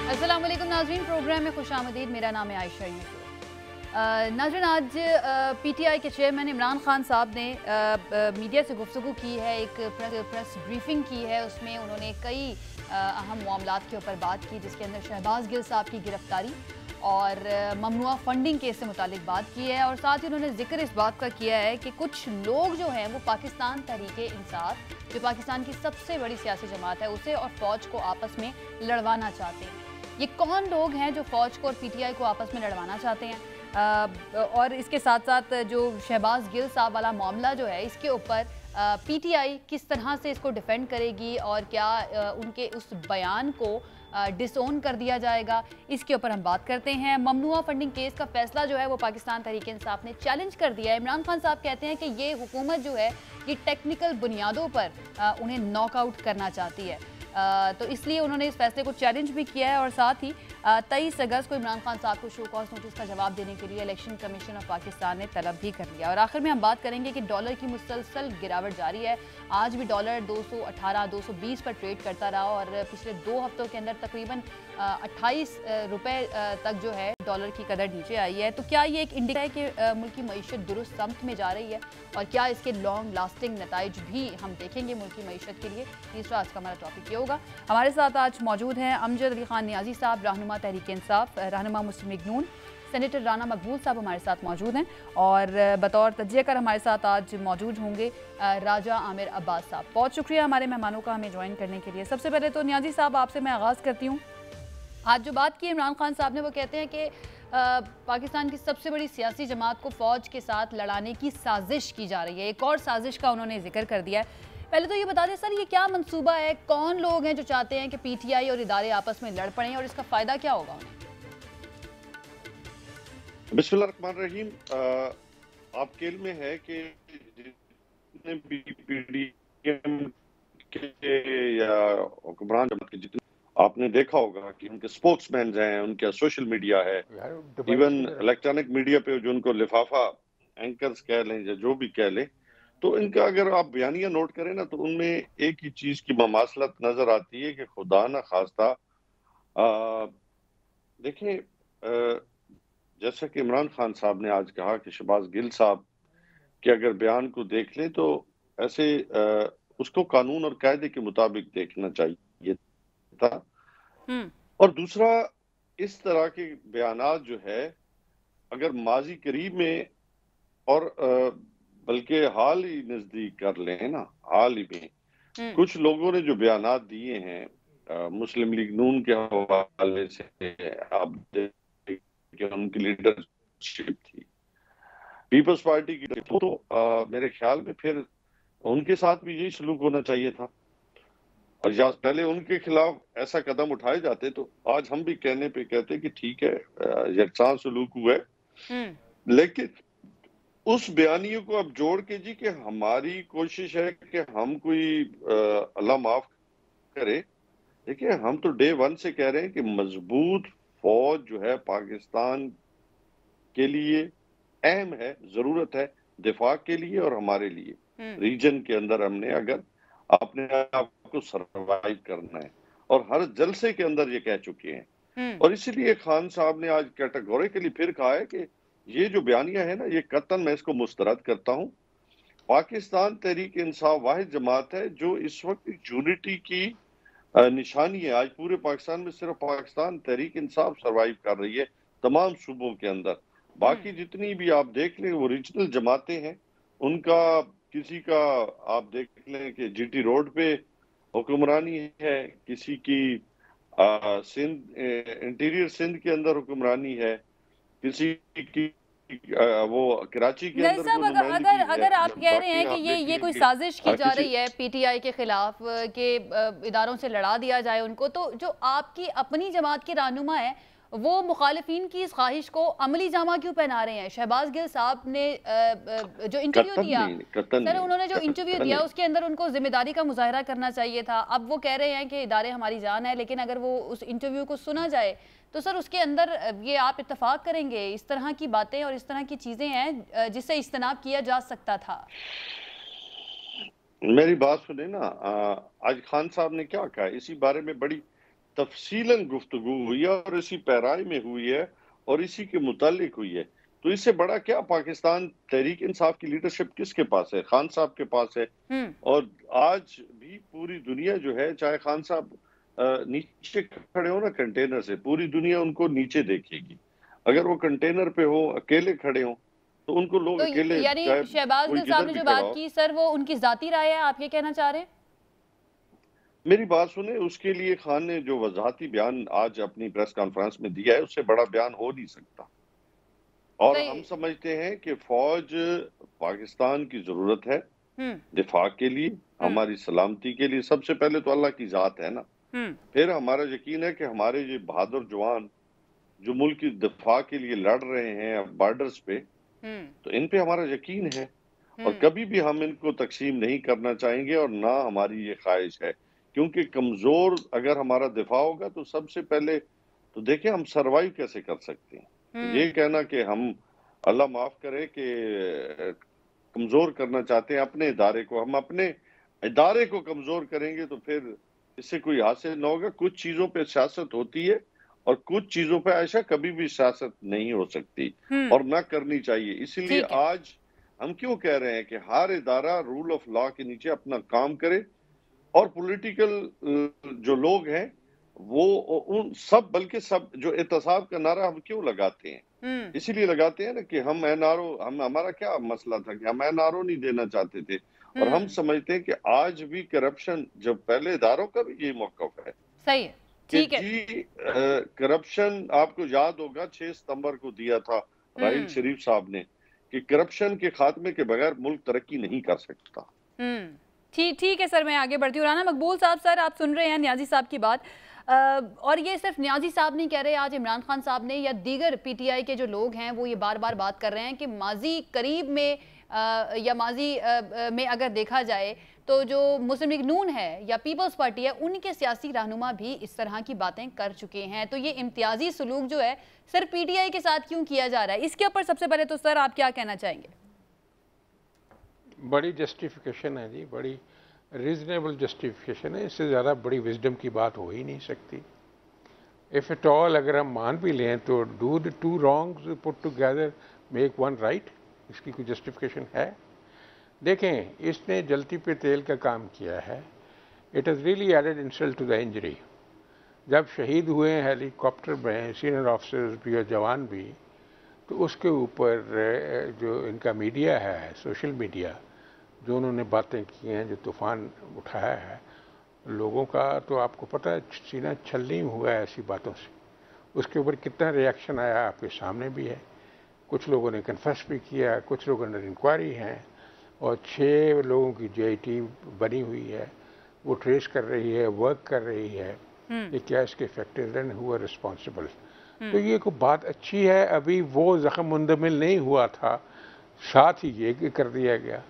अस्सलाम वालेकुम नाज़रीन, प्रोग्राम में खुशामदीद। मेरा नाम है आयशा यूसुफ। नाज़रीन, आज पीटीआई के चेयरमैन इमरान खान साहब ने मीडिया से गुफ्तगू की है, एक प्रेस ब्रीफिंग की है। उसमें उन्होंने कई अहम मामलात के ऊपर बात की, जिसके अंदर शहबाज गिल साहब की गिरफ्तारी और ममनुआ फंडिंग केस से मुतालिक बात की है। और साथ ही उन्होंने जिक्र इस बात का किया है कि कुछ लोग जो हैं वो पाकिस्तान तहरीके इंसाफ, जो पाकिस्तान की सबसे बड़ी सियासी जमात है, उसे और फ़ौज को आपस में लड़वाना चाहते हैं। ये कौन लोग हैं जो फ़ौज को और पीटीआई को आपस में लड़वाना चाहते हैं? और इसके साथ साथ जो शहबाज गिल साहब वाला मामला जो है, इसके ऊपर पीटीआई किस तरह से इसको डिफेंड करेगी और क्या उनके उस बयान को डिसोन कर दिया जाएगा, इसके ऊपर हम बात करते हैं। ममनुआ फंडिंग केस का फैसला जो है वो पाकिस्तान तहरीक इंसाफ ने चैलेंज कर दिया है। इमरान खान साहब कहते हैं कि ये हुकूमत जो है ये टेक्निकल बुनियादों पर उन्हें नॉकआउट करना चाहती है। तो इसलिए उन्होंने इस फैसले को चैलेंज भी किया है और साथ ही 23 अगस्त को इमरान खान साहब को शो कॉज नोटिस का जवाब देने के लिए इलेक्शन कमीशन ऑफ पाकिस्तान ने तलब भी कर लिया। और आखिर में हम बात करेंगे कि डॉलर की मुसलसल गिरावट जारी है। आज भी डॉलर 218-220 पर ट्रेड करता रहा और पिछले 2 हफ्तों के अंदर तकरीबन 28 रुपए तक जो है डॉलर की कदर नीचे आई है। तो क्या ये एक इंडिकेटर है कि मुल्क की मईशत दुरुस्त समत में जा रही है, और क्या इसके लॉन्ग लास्टिंग नताइज भी हम देखेंगे मुल्क की मईशत के लिए? तीसरा आज का हमारा टॉपिक ये होगा। हमारे साथ आज मौजूद हैं अमजद अली खान नियाजी साहब, रहनुमा तहरीक इंसाफ, रहनुमा मुस्लिम लीग नून। सेनेटर राना मकबूल साहब हमारे साथ मौजूद हैं और बतौर तज्जियाकार हमारे साथ आज मौजूद होंगे राजा आमिर अब्बास साहब। बहुत शुक्रिया हमारे मेहमानों का हमें ज्वाइन करने के लिए। सबसे पहले तो नियाजी साहब आपसे मैं आगाज़ करती हूँ। आज जो बात की इमरान खान साहब ने, वो कहते हैं कि पाकिस्तान की सबसे बड़ी सियासी जमात को फ़ौज के साथ लड़ाने की साजिश की जा रही है। एक और साजिश का उन्होंने जिक्र कर दिया है। पहले तो ये बता दें सर, ये क्या मंसूबा है? कौन लोग हैं जो चाहते हैं कि पीटीआई और इदारे आपस में लड़ पड़ें, और इसका फ़ायदा क्या होगा उन्हें? बिस्मिल्लाहिर्रहमानिर्रहीम। आपके इल्म में है कि जितने भी पीडीएम के या हुक्मरान जमात के जितने, आपने देखा होगा कि उनके स्पोक्समैन हैं, उनका सोशल मीडिया है, इवन इलेक्ट्रॉनिक मीडिया पे जो उनको लिफाफा एंकर्स कह लें या जो भी कह लें, तो इनका अगर आप बयानिया नोट करें ना, तो उनमें एक ही चीज की ममासलत नजर आती है कि खुदा न खास्ता देखें, जैसा कि इमरान खान साहब ने आज कहा कि शहबाज गिल साहब के अगर बयान को देख लें तो ऐसे उसको कानून और कायदे के मुताबिक देखना चाहिए था। और दूसरा, इस तरह के बयानात जो है, अगर माजी करीब में और बल्कि हाल ही नजदीक कर लें ना, हाल ही में कुछ लोगों ने जो बयानात दिए हैं मुस्लिम लीग नून के हवाले से, आप कि उनकी लीडरशिप थी, पीपल्स पार्टी की, तो मेरे ख्याल में फिर उनके साथ भी यही सलूक होना चाहिए था। और या पहले उनके खिलाफ ऐसा कदम उठाए जाते तो आज हम भी कहने पे कहते कि ठीक है, यकसान सलूक हुआ है। लेकिन उस बयानियों को अब जोड़ के जी कि हमारी कोशिश है कि हम कोई अल्लाह माफ करे। देखिए, हम तो डे वन से कह रहे हैं कि मजबूत फौज जो है पाकिस्तान के लिए अहम है, जरूरत है दिफा के लिए और हमारे लिए रीजन के अंदर। हमने अगर अपने आप को सरवाइव करना है, और हर जलसे के अंदर ये कह चुके हैं, और इसीलिए खान साहब ने आज कैटेगोरिकली फिर कहा है कि ये जो बयानिया है ना, ये कतन मैं इसको मुस्तरद करता हूँ। पाकिस्तान तहरीक इंसाफ वाहिद जमात है जो इस वक्त यूनिटी की निशानी है। आज पूरे पाकिस्तान में सिर्फ पाकिस्तान तहरीक इंसाफ सरवाइव कर रही है तमाम सूबों के अंदर। बाकी जितनी भी आप देख लें वो रीजनल जमातें हैं, उनका किसी का आप देख लें कि जीटी रोड पे हुक्मरानी है, किसी की सिंध इंटीरियर सिंध के अंदर हुक्मरानी है, किसी की वो कराची के अंदर साहब, अगर आप कह रहे हैं कि ये कोई साजिश की जा रही है पीटीआई के खिलाफ कि इदारों से लड़ा दिया जाए उनको, तो जो आपकी अपनी जमात के रहनुमा है वो मुखालिफिन की इस ख्वाहिश को अमली जामा क्यों पहना रहे हैं? शहबाज गिल साहब ने जो इंटरव्यू दिया सर, उन्होंने जो इंटरव्यू दिया उसके अंदर उनको जिम्मेदारी का मुजाहरा करना चाहिए था। अब वो कह रहे हैं कि इदारे हमारी जान है, लेकिन अगर वो उस इंटरव्यू को सुना जाए तो सर उसके अंदर ये आप इत्तेफाक करेंगे, इस तरह की बातें और इस तरह की चीजें हैं जिससे इज्तनाब किया जा सकता था। मेरी बात सुने ना, आज खान साहब ने क्या कहा इसी बारे में, बड़ी तफसीलन गुफ्तगू हुई है और इसी पैराई में हुई है और इसी के मुतालिक हुई है। तो इससे बड़ा क्या पाकिस्तान तहरीक इंसाफ की लीडरशिप किसके पास है? खान साहब के पास है। और आज भी पूरी दुनिया जो है, चाहे खान साहब नीचे खड़े हो ना कंटेनर से, पूरी दुनिया उनको नीचे देखेगी। अगर वो कंटेनर पे हो, अकेले खड़े हो, तो उनको लोग तो अकेले, यानी चाहे शहबाज कोई गिल साहब किधर ने भी जो खड़ा बात हो। की सर, वो उनकी जाती राय है, आप ये कहना चाह रहे हैं? मेरी बात सुने, उसके लिए खान ने जो वजाहती बयान आज अपनी प्रेस कॉन्फ्रेंस में दिया है, उससे बड़ा बयान हो नहीं सकता। और हम समझते हैं कि फौज पाकिस्तान की जरूरत है दिफा के लिए, हमारी सलामती के लिए। सबसे पहले तो अल्लाह की जात है ना, फिर हमारा यकीन है कि हमारे ये बहादुर जवान जो मुल्क की दिफा के लिए लड़ रहे हैं बॉर्डर्स पे, तो इन पे हमारा यकीन है और कभी भी हम इनको तकसीम नहीं करना चाहेंगे और ना हमारी ये ख्वाहिश है। क्योंकि कमजोर अगर हमारा दिफा होगा तो सबसे पहले तो देखें हम सरवाइव कैसे कर सकते हैं। ये कहना कि हम, अल्लाह माफ करे, कि कमजोर करना चाहते हैं अपने इदारे को, हम अपने इदारे को कमजोर करेंगे तो फिर इससे कोई हासिल ना होगा। कुछ चीजों पे सियासत होती है और कुछ चीजों पे ऐसा कभी भी सियासत नहीं हो सकती और ना करनी चाहिए। इसलिए आज हम क्यों कह रहे हैं कि हर इदारा रूल ऑफ लॉ के नीचे अपना काम करे और पॉलिटिकल जो लोग हैं वो उन सब, बल्कि सब जो एहतसाब का नारा हम क्यों लगाते हैं, इसीलिए लगाते हैं ना कि हम एनआरओ, हमारा क्या मसला था कि हम एनआरओ नहीं देना चाहते थे। और हम समझते हैं कि आज भी करप्शन, जब पहले इदारों का भी यही मौक़िफ़ है। सही है, ठीक है जी। करप्शन आपको याद होगा 6 सितंबर को दिया था राहिल शरीफ साहब ने कि करप्शन के खात्मे के बगैर मुल्क तरक्की नहीं कर सकता। ठीक है सर, मैं आगे बढ़ती हूँ। राना मकबूल साहब, सर आप सुन रहे हैं नियाजी साहब की बात, और ये सिर्फ नियाजी साहब नहीं कह रहे, आज इमरान खान साहब ने या दीगर पीटीआई के जो लोग हैं वो ये बार बार बात कर रहे हैं कि माजी करीब में या माजी में अगर देखा जाए तो जो मुस्लिम लीग नून है या पीपल्स पार्टी है, उनके सियासी रहनुमा भी इस तरह की बातें कर चुके हैं। तो ये इम्तियाजी सलूक जो है सर पीटीआई के साथ क्यों किया जा रहा है, इसके ऊपर सबसे पहले तो सर आप क्या कहना चाहेंगे? बड़ी जस्टिफिकेशन है जी, बड़ी रीजनेबल जस्टिफिकेशन है, इससे ज़्यादा बड़ी विजडम की बात हो ही नहीं सकती। इफ़ एट ऑल अगर हम मान भी लें तो do the two wrongs put together make one right, इसकी कोई जस्टिफिकेशन है? देखें, इसने जलती पे तेल का काम किया है। It has really added insult to the injury. जब शहीद हुए हैं हेलीकॉप्टर में सीनियर ऑफिसर्स भी और जवान भी, तो उसके ऊपर जो इनका मीडिया है, सोशल मीडिया, जो उन्होंने बातें की हैं, जो तूफ़ान उठाया है लोगों का, तो आपको पता है सीना छलनी हुआ है ऐसी बातों से। उसके ऊपर कितना रिएक्शन आया आपके सामने भी है। कुछ लोगों ने कन्फेस भी किया, कुछ लोगों ने इंक्वायरी है, और 6 लोगों की JIT बनी हुई है, वो ट्रेस कर रही है, वर्क कर रही है कि क्या इसके फैक्टर्स हैं, हु आर रिस्पॉन्सिबल। तो ये कोई बात अच्छी है। अभी वो ज़ख्म मुंदमिल नहीं हुआ था, साथ ही ये कर दिया गया।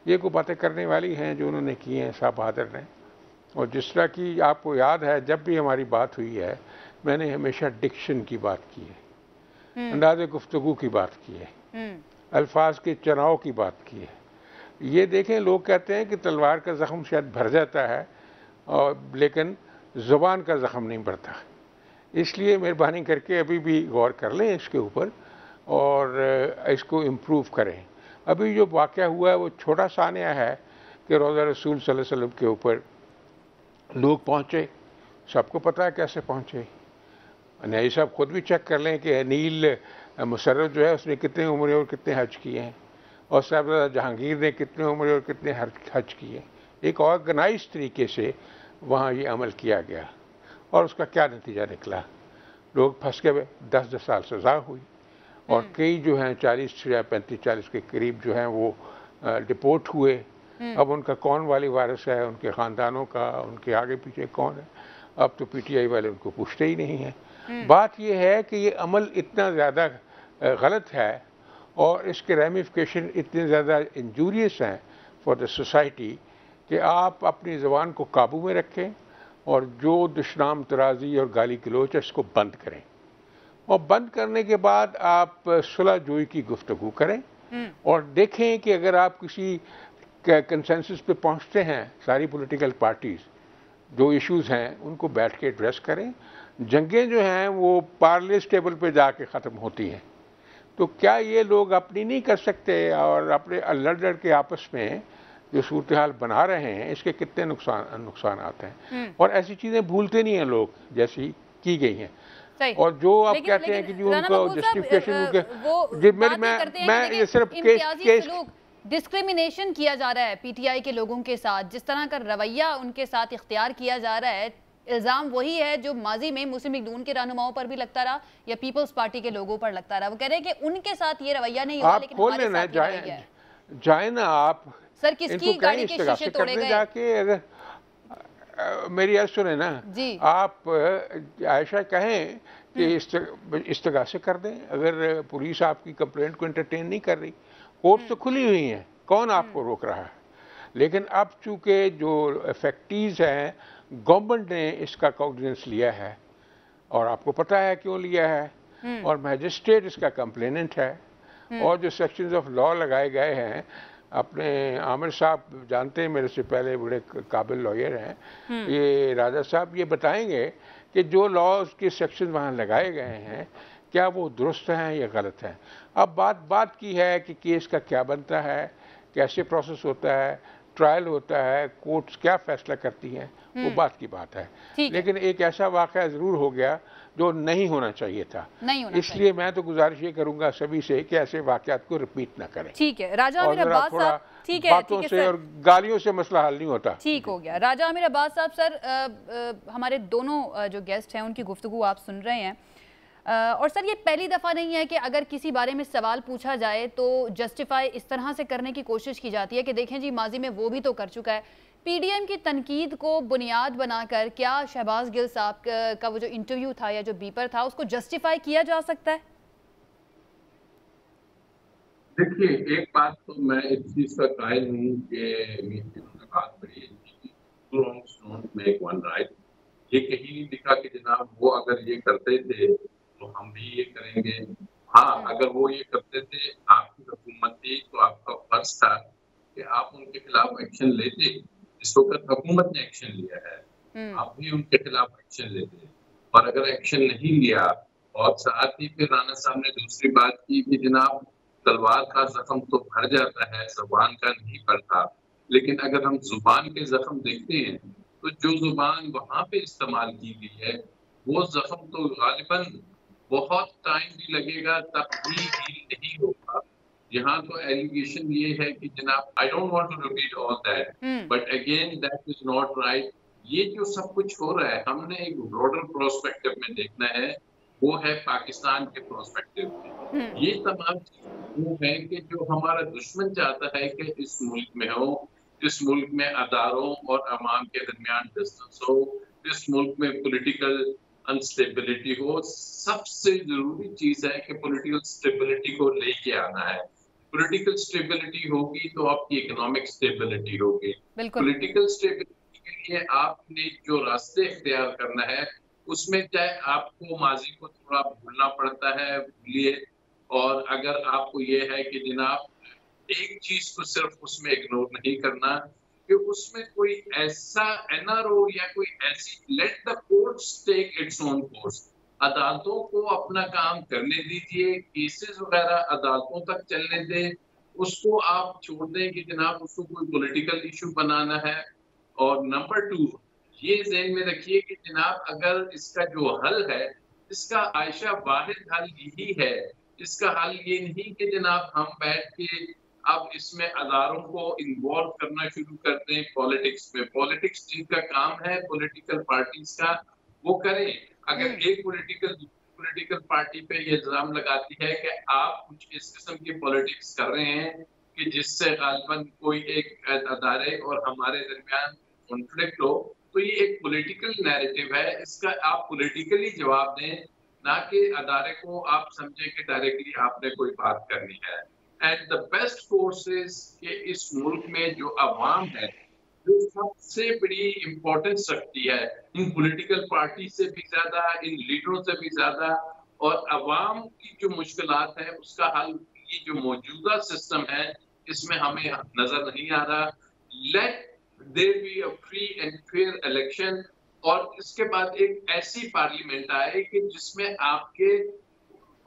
ये कोई बातें करने वाली हैं जो उन्होंने की हैं साहब बहादुर ने। और जिस तरह की आपको याद है, जब भी हमारी बात हुई है, मैंने हमेशा डिक्शन की बात की है, अंदाज़े गुफ्तगू की बात की है, अल्फाज के चुनाव की बात की है। ये देखें, लोग कहते हैं कि तलवार का ज़ख्म शायद भर जाता है, और लेकिन ज़ुबान का ज़ख्म नहीं भरता। इसलिए मेहरबानी करके अभी भी गौर कर लें इसके ऊपर और इसको इम्प्रूव करें। अभी जो वाक़या हुआ है वो छोटा सानिया है कि रोज़ा रसूल सल्लल्लाहु अलैहि वसल्लम के ऊपर लोग पहुँचे, सबको पता है कैसे पहुँचे। न्यायी साहब खुद भी चेक कर लें कि अनील मुशर्रफ जो है उसने कितने उम्र और कितने हज किए हैं, और साहबजादा जहांगीर ने कितने उम्र और कितने हज किए। एक ऑर्गेनाइज तरीके से वहाँ ये अमल किया गया और उसका क्या नतीजा निकला। लोग फंस गए, 10-10 साल सज़ा हुई, और कई जो हैं 40 या 35-40 के करीब जो हैं वो डिपोर्ट हुए। अब उनका कौन वाली वारिस है, उनके ख़ानदानों का, उनके आगे पीछे कौन है, अब तो PTI वाले उनको पूछते ही नहीं हैं। बात यह है कि ये अमल इतना ज़्यादा गलत है और इसके रेमिफिकेशन इतने ज़्यादा इंजूरियस हैं फॉर द सोसाइटी कि आप अपनी ज़बान को काबू में रखें और जो दुश्मनाम तराजी और गाली गलोच है इसको बंद करें, और बंद करने के बाद आप सुलह जोई की गुफ्तगू करें और देखें कि अगर आप किसी कंसेंसस पे पहुंचते हैं सारी पॉलिटिकल पार्टीज, जो इश्यूज हैं उनको बैठ के एड्रेस करें। जंगें जो हैं वो पार्लिस टेबल पे जाके ख़त्म होती हैं। तो क्या ये लोग अपनी नहीं कर सकते और अपने लड़ लड़ के आपस में जो सूरत हाल बना रहे हैं इसके कितने नुकसान आते हैं, और ऐसी चीज़ें भूलते नहीं हैं लोग जैसी की गई हैं। और जो आप कहते हैं कि जो उनको जस्टिफिकेशन मैं ये सिर्फ केस डिस्क्रिमिनेशन किया जा रहा है पीटीआई के लोगों के साथ, जिस तरह का रवैया उनके साथ इख्तियार किया जा रहा है, इल्ज़ाम वही है जो माजी में मुस्लिम लीग नून के रहनुमाओं पर भी लगता रहा या पीपल्स पार्टी के लोगों पर लगता रहा। वो कह रहे हैं कि उनके साथ ये रवैया नहीं हुआ, लेकिन हमारे साथ ये रवैया है। जाए ना आप सर, किसकी गाड़ी के शीशे तोड़े गए? जाके अगर मेरी याद सुने ना जी, आप आयशा कहें कि इस्तगासे कर दें। अगर पुलिस आपकी कंप्लेंट को एंटरटेन नहीं कर रही, कोर्ट तो खुली हुई हैं, कौन आपको रोक रहा है? लेकिन अब चूंकि जो इफेक्टीज हैं, गवर्नमेंट ने इसका कॉग्निजेंस लिया है और आपको पता है क्यों लिया है, और मैजिस्ट्रेट इसका कंप्लेनेंट है, और जो सेक्शंस ऑफ लॉ लगाए गए हैं, अपने आमिर साहब जानते हैं, मेरे से पहले बड़े काबिल लॉयर हैं, ये राजा साहब ये बताएंगे कि जो लॉज के सेक्शन वहाँ लगाए गए हैं क्या वो दुरुस्त हैं या गलत हैं। अब बात की है कि केस का क्या बनता है, कैसे प्रोसेस होता है, ट्रायल होता है, कोर्ट्स क्या फैसला करती हैं, वो बात की बात है। लेकिन एक ऐसा वाक़या ज़रूर हो गया जो नहीं होना चाहिए था, इसलिए मैं तो गुजारिश ये करूंगा सभी से कि ऐसे वाक़यात को रिपीट ना करें। ठीक है राजा आमिर अब्बास साहब, ठीक है, बातों से और गालियों से मसला हल नहीं होता। ठीक हो गया। राजा आमिर अब्बास साहब, सर हमारे दोनों जो गेस्ट हैं उनकी गुफ्तगू आप सुन रहे हैं, और सर ये पहली दफ़ा नहीं है कि अगर किसी बारे में सवाल पूछा जाए तो जस्टिफाई इस तरह से करने की कोशिश की जाती है कि देखें जी माजी में वो भी तो कर चुका है। पीडीएम की तनकीद को बुनियाद बनाकर क्या शहबाज गिल साहब का वो जो इंटरव्यू था या जो बीपर था उसको जस्टिफाई किया जा सकता है? देखिए, एक बात तो मैं इस चीज का कायल हूँ कि बात बड़ी मेक वन राइट। ये कहीं नहीं लिखा कि जनाब वो अगर ये करते थे तो हम भी ये करेंगे। हाँ, अगर वो ये करते थे, आपकी हुकूमत थी, तो आपका फर्ज था कि आप उनके खिलाफ एक्शन लेते। इस वक्त हुकूमत ने एक्शन लिया है, आप भी उनके खिलाफ एक्शन लेते। और अगर एक्शन नहीं लिया, और साथ ही फिर राणा साहब ने दूसरी बात की कि जनाब तलवार का जख्म तो भर जाता है, जुबान का नहीं भरता। लेकिन अगर हम जुबान के जख्म देखते हैं तो जो जुबान वहां पे इस्तेमाल की गई है वो जख्म तो गालिबन बहुत टाइम भी लगेगा तब भी हील नहीं होगा। यहाँ तो एलिगेशन ये है कि जनाब I don't want to repeat all that, but again that is not right. ये जो सब कुछ हो रहा है हमने एक ब्रॉडर प्रोस्पेक्टिव में देखना है, वो है पाकिस्तान के प्रोस्पेक्टिव में। ये तमाम वो है कि जो हमारा दुश्मन चाहता है कि इस मुल्क में हो, इस मुल्क में अदारों और अवाम के दरमियान डिस्टेंस हो, इस मुल्क में पॉलिटिकल अनस्टेबिलिटी हो। सबसे जरूरी चीज है कि पॉलिटिकल स्टेबिलिटी को लेके आना है। पॉलिटिकल स्टेबिलिटी होगी तो आपकी इकोनॉमिक स्टेबिलिटी होगी। पॉलिटिकल स्टेबिलिटी के लिए आपने जो रास्ते इख्तियार करना है उसमें चाहे आपको माजी को थोड़ा भूलना पड़ता है, भूलिए। और अगर आपको ये है कि जनाब एक चीज को सिर्फ उसमें इग्नोर नहीं करना कि उसमें कोई ऐसा एनआरओ या कोई ऐसी let the courts take its own course. अदालतों को अपना काम करने दीजिए, केसेस वगैरह अदालतों तक चलने दें, उसको आप छोड़ दें कि जनाब उसको कोई पॉलिटिकल इशू बनाना है। और नंबर 2 ये ज़हन में रखिए कि जनाब अगर इसका जो हल है इसका आयशा वाहिद हल यही है। इसका हल ये नहीं कि जनाब हम बैठ के अब इसमें अदारों को इन्वॉल्व करना शुरू कर दें पॉलिटिक्स में। पॉलिटिक्स जिनका काम है पॉलिटिकल पार्टीज का वो करें। अगर एक पॉलिटिकल पार्टी पे ये इल्जाम लगाती है कि आप कुछ इस किस्म की पॉलिटिक्स कर रहे हैं कि जिससे गालिबन कोई एक अदारे और हमारे दरमियान कॉन्फ्लिक्ट हो, तो ये एक पॉलिटिकल नैरेटिव है। इसका आप पॉलिटिकली जवाब दें, ना कि अदारे को आप समझें कि डायरेक्टली आपने कोई बात करनी है। एंड द बेस्ट फोर्सेस के इस मुल्क में जो अवाम है जो सबसे बड़ी इम्पोर्टेंस रखती है इन पॉलिटिकल पार्टी से भी ज्यादा, इन लीडरों से भी ज्यादा, और अवाम की जो मुश्किलात है उसका हल ये जो मौजूदा सिस्टम है इसमें हमें नजर नहीं आ रहा। Let there be a free and fair election, और इसके बाद एक ऐसी पार्लियामेंट आए कि जिसमें आपके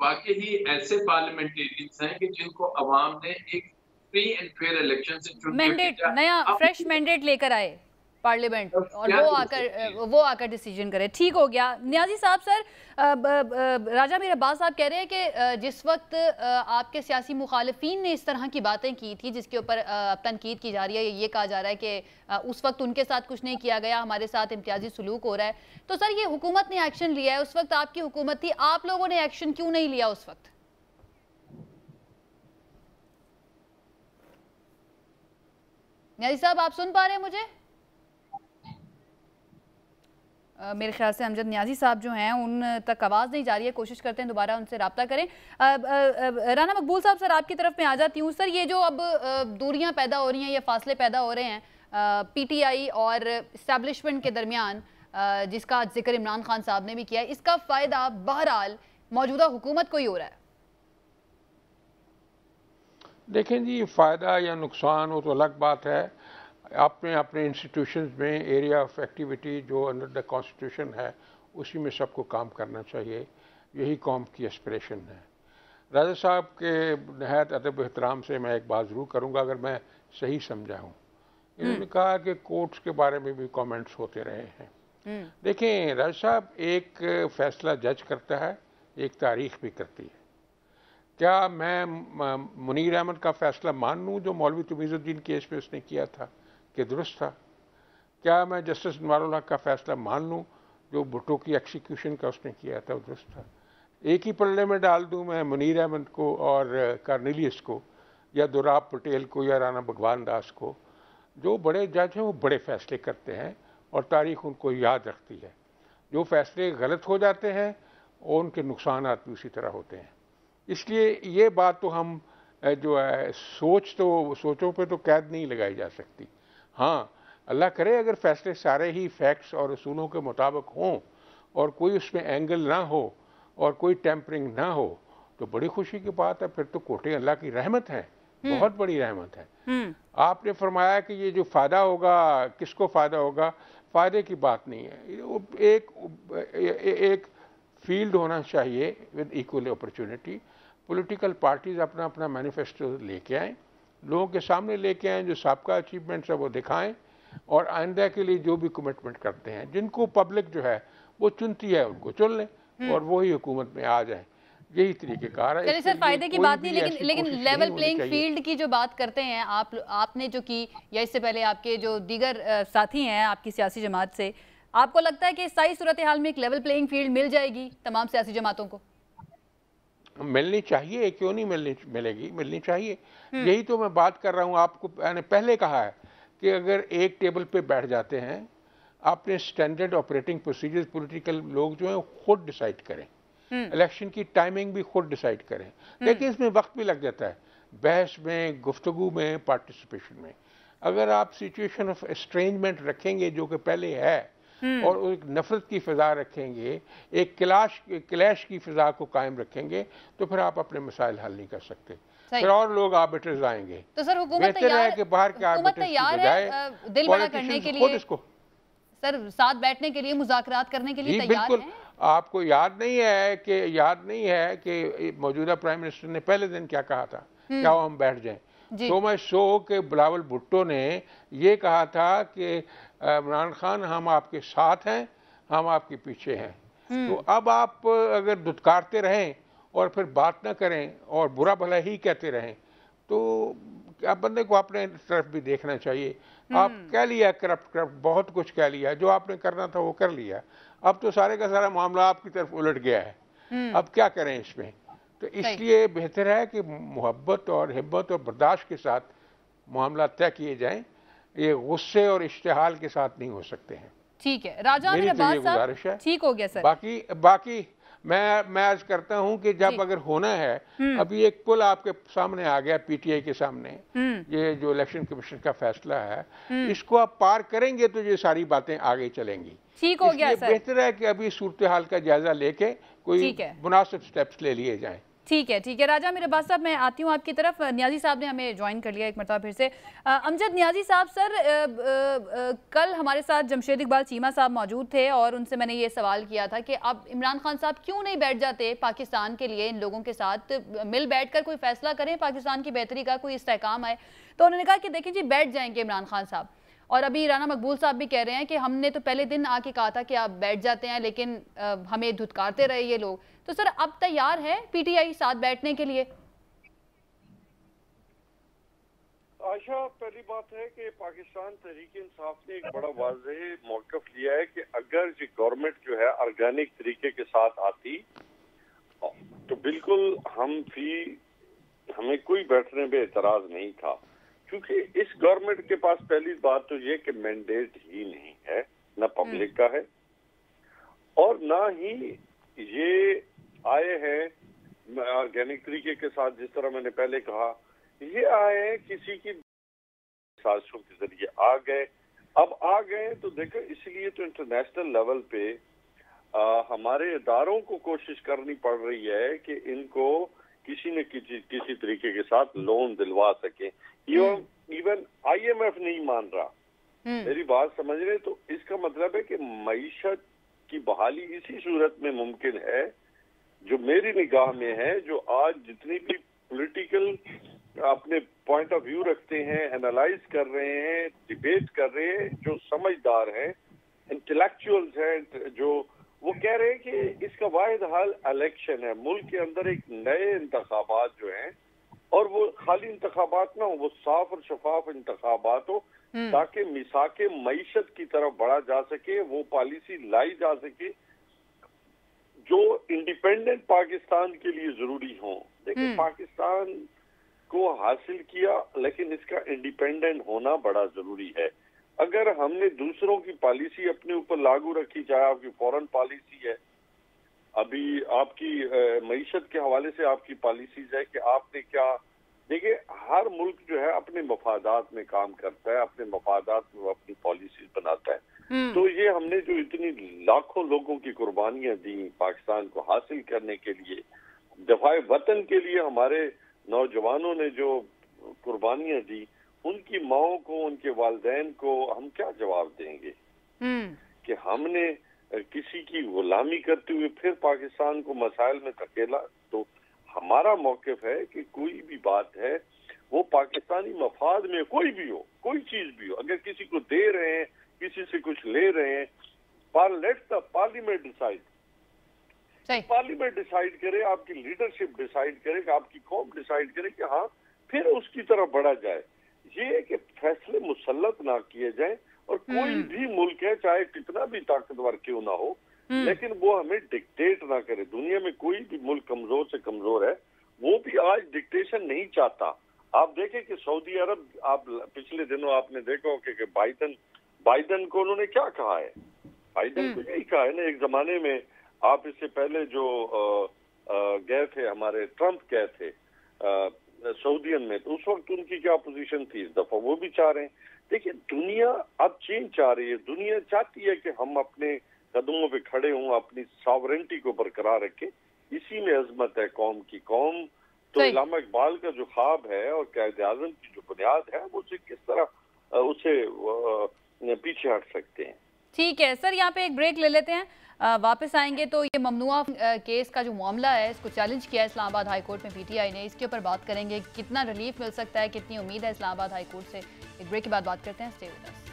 वाकई ही ऐसे पार्लियामेंटेरियंस हैं कि जिनको अवाम ने एक फ्री एंड फेयर इलेक्शन से चुन के मैंडेट, भेजा। नया फ्रेश मैंडेट लेकर आए पार्लियामेंट, और वो आकर डिसीजन करे। ठीक हो गया नियाजी साहब। सर, राजा मीर अब्बास साहब कह रहे हैं कि जिस वक्त आपके सियासी मुखालिफिन ने इस तरह की बातें की थी जिसके ऊपर तनकीद की जा रही है, ये कहा जा रहा है कि उस वक्त उनके साथ कुछ नहीं किया गया, हमारे साथ इम्तियाजी सुलूक हो रहा है, तो सर ये हुकूमत ने एक्शन लिया है, उस वक्त आपकी हुकूमत थी, आप लोगों ने एक्शन क्यों नहीं लिया उस वक्त? नियाजी साहब, आप सुन पा रहे हैं मुझे? मेरे ख्याल से अमजद नियाजी साहब जो हैं उन तक आवाज़ नहीं जा रही है, कोशिश करते हैं दोबारा उनसे रब्ता करें। राना मकबूल साहब, सर आपकी तरफ में आ जाती हूँ। सर, ये जो अब दूरियां पैदा हो रही हैं, ये फासले पैदा हो रहे हैं पीटीआई और इस्टेब्लिशमेंट के दरमियान, जिसका जिक्र इमरान खान साहब ने भी किया है, इसका फ़ायदा बहरहाल मौजूदा हुकूमत को ही हो रहा है। देखें जी, फ़ायदा या नुकसान वो तो अलग बात है। आपने अपने इंस्टीट्यूशंस में एरिया ऑफ एक्टिविटी जो अंडर द कॉन्स्टिट्यूशन है उसी में सबको काम करना चाहिए, यही कौम की एस्पिरेशन है। राजा साहब के नहायत अदब एहतराम से मैं एक बात ज़रूर करूँगा, अगर मैं सही समझा हूँ। इन्होंने कहा कि कोर्ट्स के बारे में भी कमेंट्स होते रहे हैं। देखें राजा साहब, एक फ़ैसला जज करता है, एक तारीख भी करती है। क्या मैं मुनीर अहमद का फ़ैसला मान लूँ जो मौलवी तमीज़ुद्दीन केस पे उसने किया था कि दुरुस्त था? क्या मैं जस्टिस नवारुल हक का फ़ैसला मान लूँ जो भुट्टो की एक्सिक्यूशन का उसने किया था, दुरुस्त था? एक ही पल्ले में डाल दूँ मैं मुनीर अहमद को और कार्नेलियस को, या दुराब पटेल को, या राणा भगवान दास को? जो बड़े जज हैं वो बड़े फ़ैसले करते हैं और तारीख़ उनको याद रखती है। जो फ़ैसले गलत हो जाते हैं और उनके नुकसानात भी उसी तरह होते हैं। इसलिए ये बात तो हम जो है सोचों पे तो कैद नहीं लगाई जा सकती। हाँ, अल्लाह करे अगर फ़ैसले सारे ही फैक्ट्स और उसूलों के मुताबिक हों और कोई उसमें एंगल ना हो और कोई टेम्परिंग ना हो तो बड़ी खुशी की बात है। फिर तो कोटे अल्लाह की रहमत है, बहुत बड़ी रहमत है। आपने फरमाया कि ये जो फ़ायदा होगा, किसको फ़ायदा होगा? फ़ायदे की बात नहीं है। एक फील्ड होना चाहिए with equal opportunity. Political parties अपना अपना मैनिफेस्टो लेके आएँ, लोगों के सामने लेके आएँ, जो सबका अचीवमेंट्स है वो दिखाएं, और आइंदा के लिए जो भी कमिटमेंट करते हैं, जिनको पब्लिक जो है वो चुनती है, उनको चुन लें और वही हुकूमत में आ जाए। यही तरीक़ेकार है। चलिए सर, फायदे की बात नहीं, लेकिन लेवल प्लेइंग फील्ड की जो बात करते हैं आपने जो की, या इससे पहले आपके जो दीगर साथी हैं आपकी सियासी जमात से, आपको लगता है कि सही सूरत हाल में एक लेवल प्लेइंग फील्ड मिल जाएगी तमाम सियासी जमातों को? मिलनी चाहिए, क्यों नहीं मिलेगी, मिलनी चाहिए। यही तो मैं बात कर रहा हूँ। आपको मैंने पहले कहा है कि अगर एक टेबल पे बैठ जाते हैं, आपने स्टैंडर्ड ऑपरेटिंग प्रोसीजर्स पॉलिटिकल लोग जो हैं खुद डिसाइड करें, इलेक्शन की टाइमिंग भी खुद डिसाइड करें। लेकिन इसमें वक्त भी लग जाता है, बहस में, गुफ्तगू में, पार्टिसिपेशन में। अगर आप सिचुएशन ऑफ एस्ट्रेंजमेंट रखेंगे जो कि पहले है, और एक नफरत की फिजा रखेंगे, एक क्लैश की फिजा को कायम रखेंगे, तो फिर आप अपने मसाइल हल नहीं कर सकते। फिर और लोग आर्बिटर्स आएंगे। तो सर हुकूमत तैयार है दिल बड़ा करने के लिए, सर साथ बैठने के लिए, मुज़ाकरात करने के लिए तैयार है? आपको याद नहीं है कि मौजूदा प्राइम मिनिस्टर ने पहले दिन क्या कहा था? क्या हम बैठ जाएं? तो मैं के बिलावल भुट्टो ने ये कहा था कि इमरान खान, हम आपके साथ हैं, हम आपके पीछे हैं। तो अब आप अगर दुत्कारते रहें और फिर बात ना करें और बुरा भला ही कहते रहें, तो आप बंदे को अपने तरफ भी देखना चाहिए। आप कह लिया करप्ट बहुत कुछ कह लिया, जो आपने करना था वो कर लिया। अब तो सारे का सारा मामला आपकी तरफ उलट गया है। अब क्या करें इसमें? तो इसलिए बेहतर है कि मोहब्बत और हिब्बत और बर्दाश्त के साथ मामला तय किए जाएं। ये गुस्से और इश्तिहाल के साथ नहीं हो सकते हैं। ठीक है राजा, मेरी तो गुजारिश है। ठीक हो गया सर। बाकी मैं आज करता हूं कि जब अगर होना है, अभी एक पुल आपके सामने आ गया, पीटीआई के सामने, ये जो इलेक्शन कमीशन का फैसला है, इसको आप पार करेंगे तो ये सारी बातें आगे चलेंगी। ठीक हो गया सर। बेहतर है कि अभी सूरत हाल का जायजा लेके कोई मुनासिब स्टेप्स ले लिए जाएं। ठीक है राजा मेरे बात साहब, मैं आती हूँ आपकी तरफ। नियाजी साहब ने हमें ज्वाइन कर लिया एक मरतबा फिर से। अमजद नियाजी साहब, सर कल हमारे साथ जमशेद इकबाल चीमा साहब मौजूद थे और उनसे मैंने ये सवाल किया था कि अब इमरान खान साहब क्यों नहीं बैठ जाते पाकिस्तान के लिए, इन लोगों के साथ मिल बैठ कर कोई फैसला करें, पाकिस्तान की बेहतरी का कोई इस्तेहकाम आए। तो उन्होंने कहा कि देखिए जी बैठ जाएंगे इमरान खान साहब, और अभी राना मकबूल साहब भी कह रहे हैं कि हमने तो पहले दिन आके कहा था कि आप बैठ जाते हैं, लेकिन हमें धुतकारते रहे ये लोग। तो सर अब तैयार है पीटीआई साथ बैठने के लिए? आशा, पहली बात है कि पाकिस्तान तहरीक इंसाफ ने एक बड़ा वाज़ेह मौक़िफ़ लिया है कि अगर ये गवर्नमेंट जो है ऑर्गेनिक तरीके के साथ आती तो बिल्कुल हमें कोई बैठने में एतराज़ नहीं था, क्योंकि इस गवर्नमेंट के पास पहली बात तो ये कि मैंडेट ही नहीं है, ना पब्लिक का है और ना ही ये आए हैं ऑर्गेनिक तरीके के साथ। जिस तरह मैंने पहले कहा, ये आए हैं किसी की साजिशों के जरिए आ गए। अब आ गए तो देखो, इसलिए तो इंटरनेशनल लेवल पे हमारे इदारों को कोशिश करनी पड़ रही है कि इनको किसी न किसी तरीके के साथ लोन दिलवा सके। इवन IMF नहीं मान रहा, मेरी बात समझ रहे? तो इसका मतलब है कि मईशत की बहाली इसी सूरत में मुमकिन है, जो मेरी निगाह में है, जो आज जितनी भी पॉलिटिकल अपने पॉइंट ऑफ व्यू रखते हैं, एनालाइज कर रहे हैं, डिबेट कर रहे हैं, जो समझदार हैं, इंटेलेक्चुअल्स हैं, जो वो कह रहे हैं कि इसका वाहिद हल इलेक्शन है। मुल्क के अंदर एक नए इंतखाबात जो हैं, और वो खाली इंतखाबात ना हो, वो साफ और शफाफ इंतखाबात हो, ताकि मिसाके मईशत की तरफ बढ़ा जा सके, वो पॉलिसी लाई जा सके जो इंडिपेंडेंट पाकिस्तान के लिए जरूरी हो। देखिए, पाकिस्तान को हासिल किया, लेकिन इसका इंडिपेंडेंट होना बड़ा जरूरी है। अगर हमने दूसरों की पॉलिसी अपने ऊपर लागू रखी, चाहे आपकी फॉरेन पॉलिसी है, अभी आपकी मईशत के हवाले से आपकी पॉलिसीज है कि आपने क्या, देखिए हर मुल्क जो है अपने मफादात में काम करता है, अपने मफादात में वो अपनी पॉलिसीज बनाता है। तो ये हमने जो इतनी लाखों लोगों की कुर्बानियां दी पाकिस्तान को हासिल करने के लिए, दफाए वतन के लिए हमारे नौजवानों ने जो कुर्बानियां दी, उनकी माओं को, उनके वालिदैन को हम क्या जवाब देंगे कि हमने किसी की गुलामी करते हुए फिर पाकिस्तान को मसाइल में धकेला? तो हमारा मौक़िफ़ है कि कोई भी बात है वो पाकिस्तानी मफाद में कोई भी हो, कोई चीज भी हो, अगर किसी को दे रहे हैं, किसी से कुछ ले रहे हैं, let the parliament decide. Parliament decide करे, आपकी लीडरशिप डिसाइड करे, आपकी कौम डिसाइड करे कि हाँ फिर उसकी तरफ बढ़ा जाए। ये कि फैसले मुसल्लत ना किए जाए, और कोई भी मुल्क है चाहे कितना भी ताकतवर क्यों ना हो, लेकिन वो हमें डिक्टेट ना करे। दुनिया में कोई भी मुल्क कमजोर से कमजोर है, वो भी आज डिक्टेशन नहीं चाहता। आप देखें कि सऊदी अरब, आप पिछले दिनों आपने देखा कि बाइडन को उन्होंने क्या कहा है, बाइडन को यही कहा है ना। एक जमाने में आप इससे पहले जो गए थे, हमारे ट्रंप गए थे सऊदीयन में, तो उस वक्त उनकी क्या पोजीशन थी, इस दफा वो भी चाह रहे हैं। देखिए, दुनिया अब चेंज चाह रही है, दुनिया चाहती है कि हम अपने कदमों पे खड़े हों, अपनी सॉवरेंटी को बरकरार रखें। इसी में अजमत है कौम की। कौम तो इलामा इकबाल का जो ख्वाब है और कायद आज़म की जो बुनियाद है, वो उसे किस तरह उसे पीछे हट सकते हैं। ठीक है सर, यहाँ पे एक ब्रेक ले लेते हैं, वापस आएंगे तो ये ममनुआ केस का जो मामला है, इसको चैलेंज किया है इस्लामाबाद हाई कोर्ट में पीटीआई ने, इसके ऊपर बात करेंगे। कितना रिलीफ मिल सकता है, कितनी उम्मीद है इस्लामाबाद हाई कोर्ट से। एक ब्रेक के बाद बात करते हैं। Stay with us.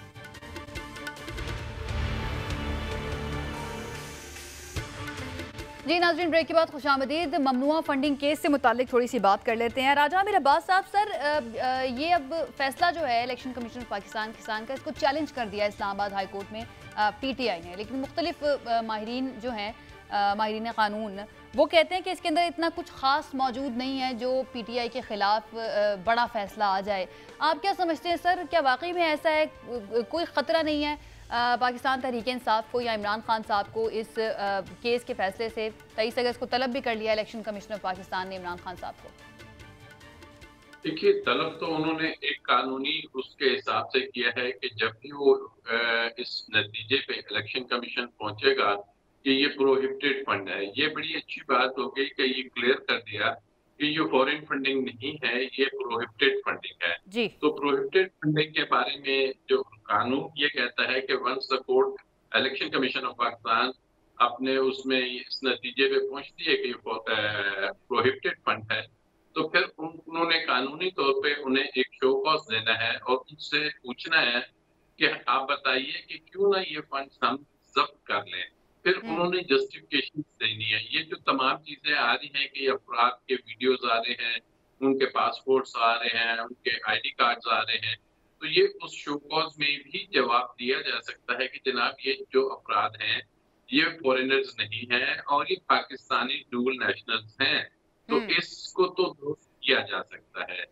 जी नाज़रीन, ब्रेक के बाद खुशामदीद। ममनुआ फंडिंग केस से मुतालिक थोड़ी सी बात कर लेते हैं। राजा मेरे अब्बास साहब, सर ये अब फैसला जो है इलेक्शन कमीशन ऑफ पाकिस्तान किसान का, इसको चैलेंज कर दिया इस्लामाबाद हाई कोर्ट में पीटीआई ने, लेकिन मुख्तलिफ माहिरीन जो हैं, माहिरीन कानून, वो कहते हैं कि इसके अंदर इतना कुछ ख़ास मौजूद नहीं है जो पीटीआई के ख़िलाफ़ बड़ा फ़ैसला आ जाए। आप क्या समझते हैं सर, क्या वाकई में ऐसा है, कोई ख़तरा नहीं है पाकिस्तान तहरीक इंसाफ को या इमरान खान साहब को इस केस के फैसले से? 23 अगस्त को तलब भी कर लिया इलेक्शन कमीशन ऑफ पाकिस्तान ने इमरान खान साहब को। देखिए, तलब तो उन्होंने एक कानूनी उसके हिसाब से किया है कि जब भी वो इस नतीजे पे इलेक्शन कमीशन पहुंचेगा कि ये प्रोहिबिटेड फंड है। ये बड़ी अच्छी बात हो गई कि ये क्लियर कर दिया कि ये फॉरेन फंडिंग नहीं है, ये प्रोहिबिटेड फंडिंग है। जी। तो प्रोहिबिटेड फंडिंग के बारे में जो कानून ये कहता है कि once the court election commission of Pakistan अपने उसमें इस नतीजे पे पहुंचती है कि प्रोहिबिटेड फंड है, तो फिर उन्होंने कानूनी तौर पे उन्हें एक शो कॉज देना है और उनसे पूछना है कि आप बताइए कि क्यों ना ये फंड हम जब्त कर लें। फिर उन्होंने जस्टिफिकेशन देनी है। ये जो तमाम चीजें आ रही हैं कि अपराध के वीडियोस आ रहे हैं, उनके पासपोर्ट्स आ रहे हैं, उनके आईडी कार्ड्स आ रहे हैं, तो ये उस शो कॉज में भी जवाब दिया जा सकता है कि जनाब ये जो अपराध हैं ये फॉरेनर्स नहीं है और ये पाकिस्तानी डुअल नेशनल्स हैं, तो इसको तो दुरुस्त किया जा सकता है।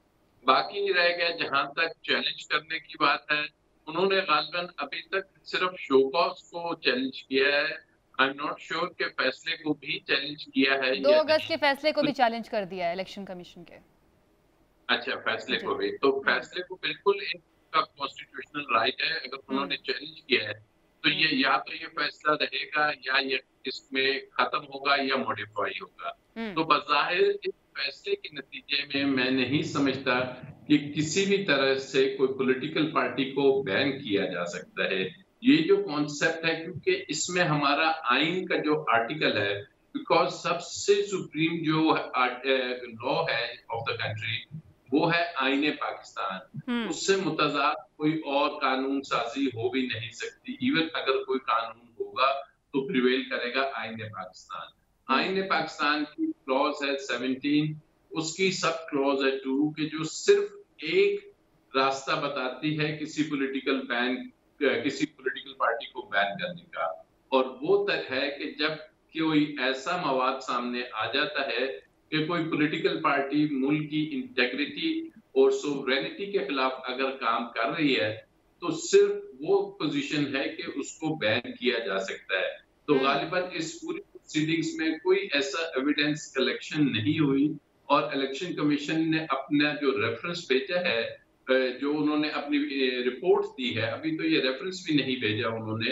बाकी रह गया जहां तक चैलेंज करने की बात है, उन्होंने गालिबन अभी तक सिर्फ शो कॉज को चैलेंज किया है। आई एम नॉट श्योर के फैसले को भी चैलेंज किया है। 2 अगस्त के फैसले को भी चैलेंज कर दिया है इलेक्शन कमीशन के। अच्छा, फैसले को भी, तो फैसले को बिल्कुल इनका कॉन्स्टिट्यूशनल राइट है। अगर उन्होंने चैलेंज किया है तो ये या तो ये फैसला रहेगा या ये इसमें खत्म होगा या मॉडिफाई होगा। तो बज़ाहिर इस फैसले के नतीजे में मैं नहीं समझता कि किसी भी तरह से कोई पॉलिटिकल पार्टी को बैन किया जा सकता है। ये जो कॉन्सेप्ट है, क्योंकि इसमें हमारा आइन का जो आर्टिकल है, बिकॉज सबसे सुप्रीम जो लॉ है ऑफ द कंट्री वो है आईने पाकिस्तान। उससे मुतजाद कोई और कानून साजी हो भी नहीं सकती। इवन अगर कोई कानून होगा तो प्रिवेल करेगा आईने पाकिस्तान। आईने पाकिस्तान की क्लॉज है 17, उसकी सब क्लॉज है 2 कि जो सिर्फ एक रास्ता बताती है किसी पॉलिटिकल पार्टी को बैन करने का, और वो तक है कि जब कोई ऐसा मवाद सामने आ जाता है कि कोई पॉलिटिकल पार्टी मुल्क की इंटेग्रिटी और सोवरेनिटी के खिलाफ अगर काम कर रही है, तो सिर्फ वो पोजीशन है कि उसको बैन किया जा सकता है। तो गालिबन इस पूरी प्रोसीडिंग्स में कोई ऐसा एविडेंस कलेक्शन नहीं हुई और इलेक्शन कमीशन ने अपना जो रेफरेंस भेजा है, जो उन्होंने अपनी रिपोर्ट दी है, अभी तो ये रेफरेंस भी नहीं भेजा उन्होंने,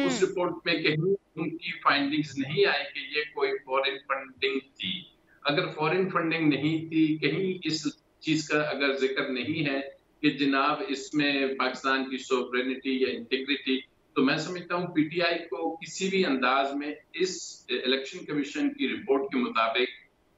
उस रिपोर्ट में कहीं उनकी फाइंडिंग्स नहीं आई कि ये कोई फॉरेन फंडिंग थी। अगर फॉरेन फंडिंग नहीं थी, कहीं इस चीज का अगर जिक्र नहीं है कि जनाब इसमें पाकिस्तान की सोवरेनिटी या इंटीग्रिटी, तो मैं समझता हूँ पीटीआई को किसी भी अंदाज में इस इलेक्शन कमीशन की रिपोर्ट के मुताबिक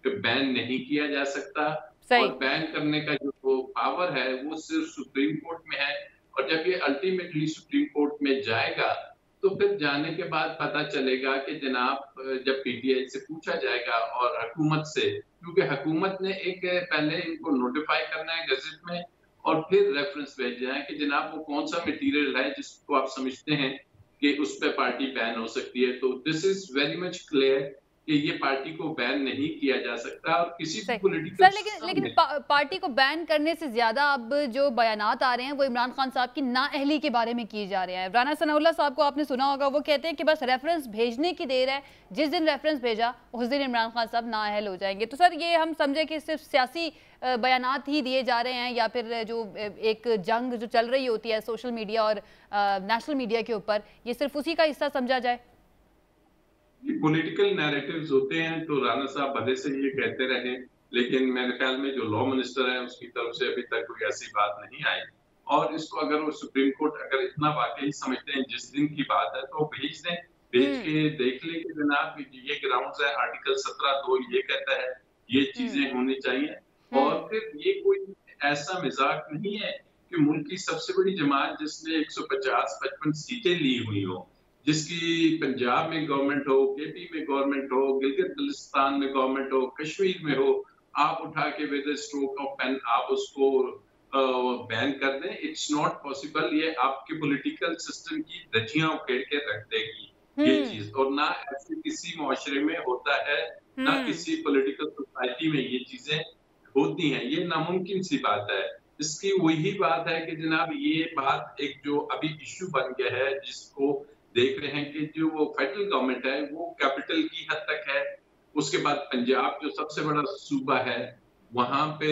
बैन नहीं किया जा सकता। और बैन करने का जो पावर है वो सिर्फ सुप्रीम कोर्ट में है, और जब ये अल्टीमेटली सुप्रीम कोर्ट में जाएगा तो फिर जाने के बाद पता चलेगा कि जनाब जब पीटीआई से पूछा जाएगा और हुकूमत से, क्योंकि हुकूमत ने एक पहले इनको नोटिफाई करना है गजट में और फिर रेफरेंस भेजना है कि जनाब वो कौन सा मटेरियल है जिसको आप समझते हैं कि उस पर पार्टी बैन हो सकती है। तो this is very much clear कि ये पार्टी को बैन नहीं किया जा सकता। और किसी पॉलिटिकल लेकिन पार्टी को बैन करने से ज्यादा अब जो बयानात आ रहे हैं वो इमरान खान साहब की नाअहली के बारे में किए जा रहे हैं। राना सनाउल्लाह साहब को आपने सुना होगा, वो कहते हैं कि बस रेफरेंस भेजने की देर है, जिस दिन रेफरेंस भेजा उस दिन इमरान खान साहब नाअहल हो जाएंगे। तो सर ये हम समझे कि सिर्फ सियासी बयानात ही दिए जा रहे हैं, या फिर जो एक जंग जो चल रही होती है सोशल मीडिया और नेशनल मीडिया के ऊपर, ये सिर्फ उसी का हिस्सा समझा जाए? पॉलिटिकल नैरेटिव्स होते हैं, तो राना साहब भले से ये कहते रहे, लेकिन मेरे ख्याल में जो लॉ मिनिस्टर है उसकी तरफ से अभी तक कोई ऐसी बात नहीं आई। और इसको अगर वो सुप्रीम कोर्ट अगर इतना वाकई समझते हैं जिस दिन की बात है, तो भेज दें, भेज के देख ले कि जनाब ये ग्राउंड्स है, आर्टिकल 17(2) ये कहता है ये चीजें होनी चाहिए। और फिर ये कोई ऐसा मजाक नहीं है कि मुल्क की सबसे बड़ी जमात जिसने 150-55 सीटें ली हुई हो, जिसकी पंजाब में गवर्नमेंट हो, केपी में गवर्नमेंट हो, गिलगित बल्तिस्तान में गवर्नमेंट हो, कश्मीर में हो, आप उठा के विद स्ट्रोक ऑफ पेन आप उसको बैन कर दें। It's not possible. ये आपके पॉलिटिकल सिस्टम की धज्जियां उखेड़ के रख देगी ये चीज, और ना ऐसे किसी मुआशरे में होता है, ना किसी पॉलिटिकल सोसाइटी में ये चीजें होती हैं। ये नामुमकिन सी बात है। इसकी वही बात है कि जनाब ये बात एक जो अभी इश्यू बन गया है, जिसको देख रहे हैं कि जो वो फेडरल गवर्नमेंट है वो कैपिटल की हद तक है, उसके बाद पंजाब जो सबसे बड़ा सूबा है वहां पे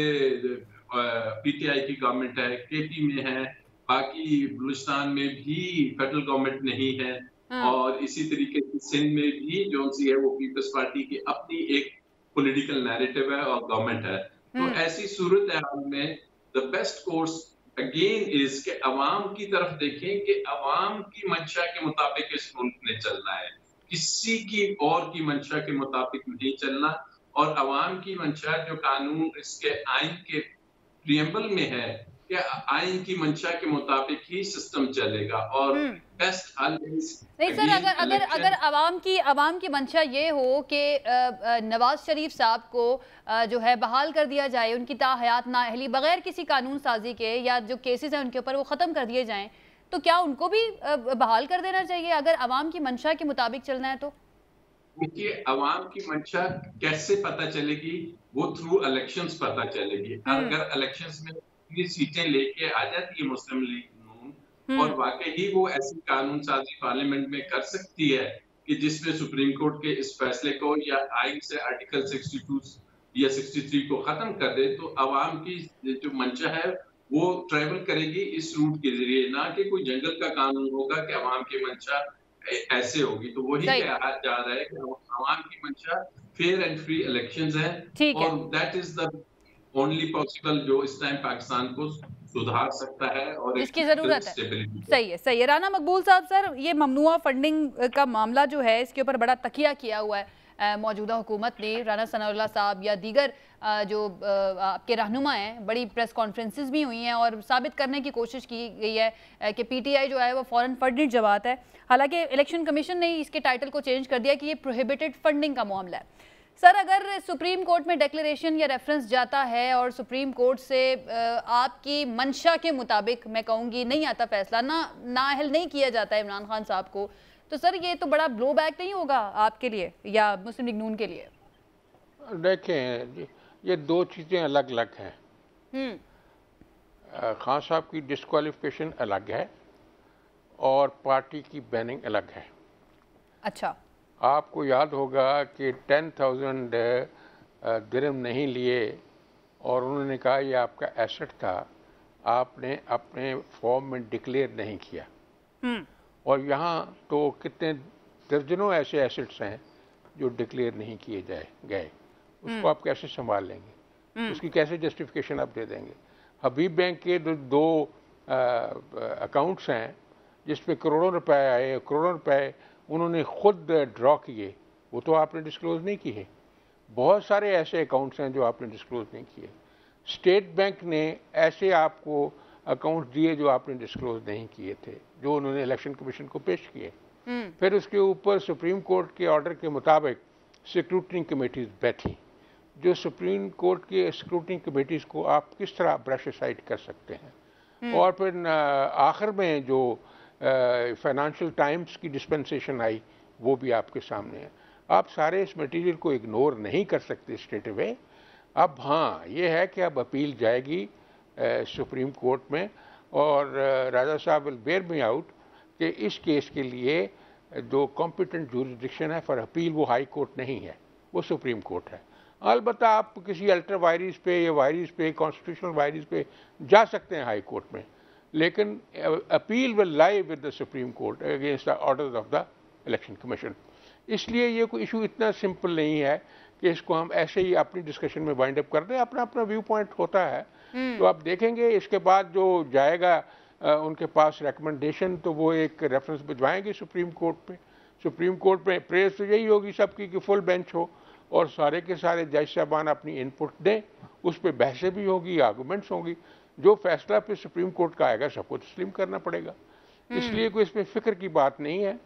पीटीआई की गवर्नमेंट है, केपी में है, बाकी बलूचिस्तान में भी फेडरल गवर्नमेंट नहीं है, और इसी तरीके से सिंध में भी जो सी है वो पीपल्स पार्टी की अपनी एक पॉलिटिकल नैरेटिव है और गवर्नमेंट है। तो ऐसी सूरत हाल में the best course again is के अवाम की तरफ देखें कि अवाम की मंशा के मुताबिक इस मुल्क ने चलना है, किसी की और की मंशा के मुताबिक नहीं चलना। और अवाम की मंशा जो कानून इसके आइन के प्रियम्बल में है कि आइन की मंशा के मुताबिक ही सिस्टम चलेगा और बेस्ट हल नहीं सर, अगर अवाम की मंशा ये हो कि नवाज शरीफ साहब को जो है बहाल कर दिया जाए, उनकी ताहयात नाअहली बगैर किसी कानून साजी के या जो केसेस हैं उनके ऊपर वो ख़त्म कर दिए जाएं, तो क्या उनको भी बहाल कर देना चाहिए अगर अवाम की मंशा के मुताबिक चलना है? तो देखिए, अवाम की मंशा कैसे पता चलेगी? वो थ्रू इलेक्शंस पता चलेगी। अगर इलेक्शंस में इतनी सीटें लेके आ जाती है मुस्लिम लीग नून और वाकई ही वो ऐसी कानून साजी पार्लियामेंट में कर सकती है कि जिसमें सुप्रीम कोर्ट के इस फैसले को या आइन से आर्टिकल 62 या 63 को खत्म कर दे, तो अवाम की जो मंशा है वो ट्रेवल करेगी इस रूट के जरिए, ना कि कोई जंगल का कानून होगा कि अवाम की मंशा ऐसे होगी। तो वही कहा जा रहा है कि अवाम की मंशा फेयर एंड फ्री इलेक्शंस है और that is the only possible जो इस टाइम पाकिस्तान को सुधार सकता है और इसकी जरूरत है। सही है राना मकबूल साहब। सर, ये ममनुआ फंडिंग का मामला जो है इसके ऊपर बड़ा तकिया किया हुआ है मौजूदा हुकूमत ने। राना सनाउल्लाह साहब या दीगर जो आपके रहनुमा हैं, बड़ी प्रेस कॉन्फ्रेंसेस भी हुई हैं और साबित करने की कोशिश की गई है कि पीटीआई जो है वो फॉरेन फंडेड जमात है। हालांकि इलेक्शन कमीशन ने इसके टाइटल को चेंज कर दिया कि ये प्रोहिबिटेड फंडिंग का मामला है। सर, अगर सुप्रीम कोर्ट में डिक्लेरेशन या रेफरेंस जाता है और सुप्रीम कोर्ट से आपकी मंशा के मुताबिक, मैं कहूँगी, नहीं आता फैसला, नाअहल नहीं किया जाता है इमरान खान साहब को, तो सर ये तो बड़ा ब्लो बैक नहीं होगा आपके लिए या मुस्लिम लीग नून के लिए? देखें, ये दो चीज़ें अलग अलग हैं। खान साहब की डिस्क्वालिफिकेशन अलग है और पार्टी की बैनिंग अलग है। अच्छा, आपको याद होगा कि 10,000 दिरहम नहीं लिए और उन्होंने कहा ये आपका एसेट था, आपने अपने फॉर्म में डिक्लेयर नहीं किया। और यहाँ तो कितने दर्जनों ऐसे एसेट्स हैं जो डिक्लेयर नहीं किए गए, उसको आप कैसे संभाल लेंगे? उसकी कैसे जस्टिफिकेशन आप दे देंगे? हबीब बैंक के दो अकाउंट्स हैं जिसपे करोड़ों रुपए आए, करोड़ों रुपए उन्होंने खुद ड्रॉ किए, वो तो आपने डिस्क्लोज नहीं किए। बहुत सारे ऐसे अकाउंट्स हैं जो आपने डिस्क्लोज नहीं किए। स्टेट बैंक ने ऐसे आपको अकाउंट दिए जो आपने डिस्क्लोज नहीं किए थे, जो उन्होंने इलेक्शन कमीशन को पेश किए। फिर उसके ऊपर सुप्रीम कोर्ट के ऑर्डर के मुताबिक स्क्रूटनी कमेटीज बैठी। जो सुप्रीम कोर्ट के स्क्रूटनी कमेटीज को आप किस तरह ब्रश असाइड कर सकते हैं? और फिर आखिर में जो फाइनेंशियल टाइम्स की डिस्पेंसेशन आई, वो भी आपके सामने है। आप सारे इस मटेरियल को इग्नोर नहीं कर सकते स्ट्रेट अवे। अब हाँ, ये है कि अब अपील जाएगी सुप्रीम कोर्ट में और राजा साहब विल बेयर मी आउट कि इस केस के लिए जो कॉम्पिटेंट जुरिडिक्शन है फॉर अपील वो हाई कोर्ट नहीं है, वो सुप्रीम कोर्ट है। अलबत्ता आप किसी अल्टर वायरिस पे या वायरिस पे, कॉन्स्टिट्यूशनल वायरिस पे जा सकते हैं हाई कोर्ट में, लेकिन appeal will lie with the supreme court against the orders of the election commission. इसलिए ये कोई इशू इतना सिंपल नहीं है कि इसको हम ऐसे ही अपनी डिस्कशन में वाइंड अप कर दें। अपना अपना व्यू पॉइंट होता है। तो आप देखेंगे इसके बाद जो जाएगा उनके पास रिकमेंडेशन, तो वो एक रेफरेंस भिजवाएंगे सुप्रीम कोर्ट पे। सुप्रीम कोर्ट में प्रेस तो यही होगी सबकी कि फुल बेंच हो और सारे के सारे जज साहबान अपनी इनपुट दें, उस पर बहसें भी होगी, आर्गूमेंट्स होंगी। जो फैसला फिर सुप्रीम कोर्ट का आएगा सबको तस्लीम करना पड़ेगा। इसलिए कोई इसमें फिक्र की बात नहीं है,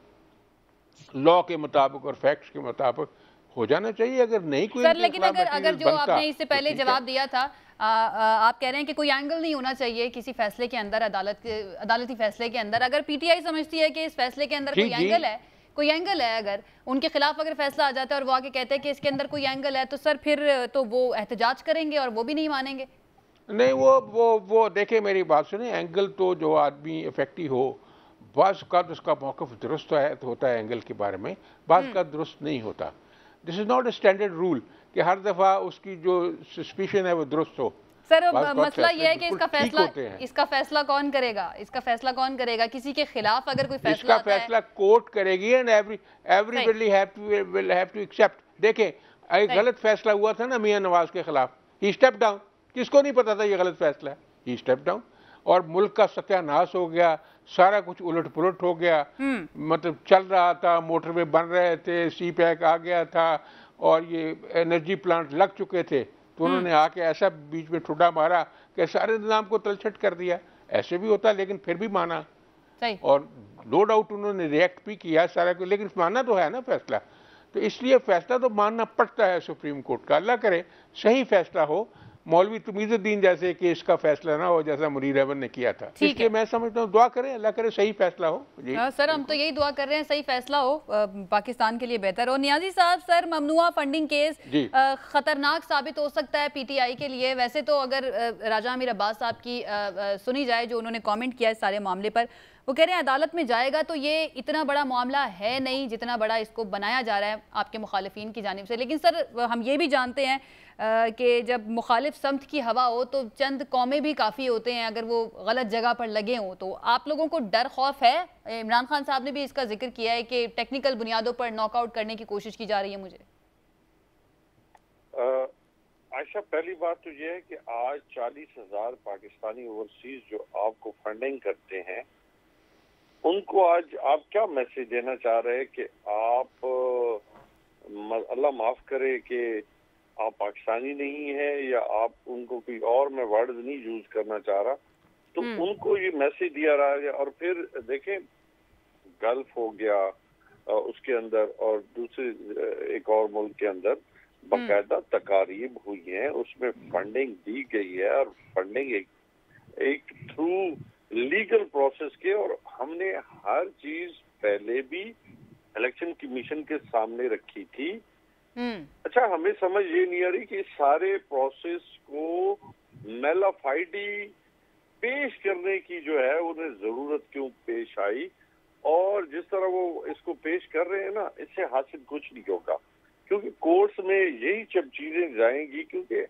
लॉ के मुताबिक और फैक्ट्स के मुताबिक हो जाना चाहिए। अगर नहीं कोई सर, लेकिन अगर जो आपने इससे पहले जवाब दिया था, आप कह रहे हैं कि कोई एंगल नहीं होना चाहिए किसी फैसले के अंदर, अदालती फैसले के अंदर। अगर पीटीआई समझती है कि इस फैसले के अंदर कोई एंगल है, अगर उनके खिलाफ अगर फैसला आ जाता है और वो आके कहते हैं कि इसके अंदर कोई एंगल है, तो सर फिर तो वो एहतजाज करेंगे और वो भी नहीं मानेंगे। नहीं, वो देखे, मेरी बात सुने, एंगल तो जो आदमी इफेक्टिव हो, बाज़ का उसका मौक़िफ़ दुरुस्त होता है एंगल के बारे में, बाज़ का दुरुस्त नहीं होता। This is not a standard rule कि हर दफ़ा उसकी जो सस्पिशन है वो दुरुस्त हो। सर मसला ये है कि इसका फैसला कौन करेगा? इसका फैसला कौन करेगा? किसी के खिलाफ अगर कोई फैसला इसका फैसला कोर्ट करेगी and everybody will have to accept. देखें, एक गलत फैसला हुआ था ना मियां नवाज के खिलाफ, ही स्टेप डाउन। किसको नहीं पता था ये गलत फैसला है? ही स्टेप डाउन और मुल्क का सत्यानाश हो गया, सारा कुछ उलट पुलट हो गया। मतलब चल रहा था, मोटरवे बन रहे थे, सी पैक आ गया था और ये एनर्जी प्लांट लग चुके थे, तो उन्होंने आके ऐसा बीच में ठुड्डा मारा कि सारे निजाम को तलछट कर दिया। ऐसे भी होता, लेकिन फिर भी माना और नो डाउट उन्होंने रिएक्ट भी किया सारा कुछ, लेकिन माना तो है ना फैसला। तो इसलिए फैसला तो मानना पड़ता है सुप्रीम कोर्ट का। अल्लाह करे सही फैसला हो, मौलवी तमीजुद्दीन जैसे केस का फैसला ना हो जैसा मुनीर अहमद ने किया था। इसलिए मैं समझता हूँ दुआ करें, अल्लाह करे सही फैसला हो। जी सर, हम तो यही दुआ कर रहे हैं सही फैसला हो, पाकिस्तान के लिए बेहतर हो। नियाजी साहब, सर ममनुआ फंडिंग केस खतरनाक साबित हो सकता है पीटीआई के लिए। वैसे तो अगर राजा अमीर अब्बास साहब की सुनी जाए, जो उन्होंने कॉमेंट किया इस सारे मामले पर, वो कह रहे हैं अदालत में जाएगा तो ये इतना बड़ा मामला है नहीं जितना बड़ा इसको बनाया जा रहा है आपके मुखालिफिन की जानिब से। लेकिन सर हम ये भी जानते हैं कि जब मुखालिफ समत की हवा हो तो चंद कौमें भी काफ़ी होते हैं अगर वो गलत जगह पर लगे हों। तो आप लोगों को डर खौफ है? इमरान खान साहब ने भी इसका जिक्र किया है कि टेक्निकल बुनियादों पर नॉकआउट करने की कोशिश की जा रही है। मुझे आयशा, पहली बात तो ये है कि आज 40,000 पाकिस्तानी ओवरसीज जो आपको फंडिंग करते हैं, उनको आज आप क्या मैसेज देना चाह रहे हैं कि आप अल्लाह माफ करे कि आप पाकिस्तानी नहीं है, या आप उनको कोई और, मैं वर्ड नहीं यूज करना चाह रहा, तो उनको ये मैसेज दिया रहा है। और फिर देखें, गल्फ हो गया उसके अंदर और दूसरे एक और मुल्क के अंदर बाकायदा तकारीब हुई है, उसमें फंडिंग दी गई है और फंडिंग एक थ्रू लीगल प्रोसेस के, और हमने हर चीज पहले भी इलेक्शन कमीशन के सामने रखी थी। अच्छा, हमें समझ ये नहीं आ रही कि सारे प्रोसेस को मेलाफाइडी पेश करने की जो है उन्हें जरूरत क्यों पेश आई, और जिस तरह वो इसको पेश कर रहे हैं ना, इससे हासिल कुछ नहीं होगा, क्योंकि कोर्ट्स में यही सब चीजें जाएंगी, क्योंकि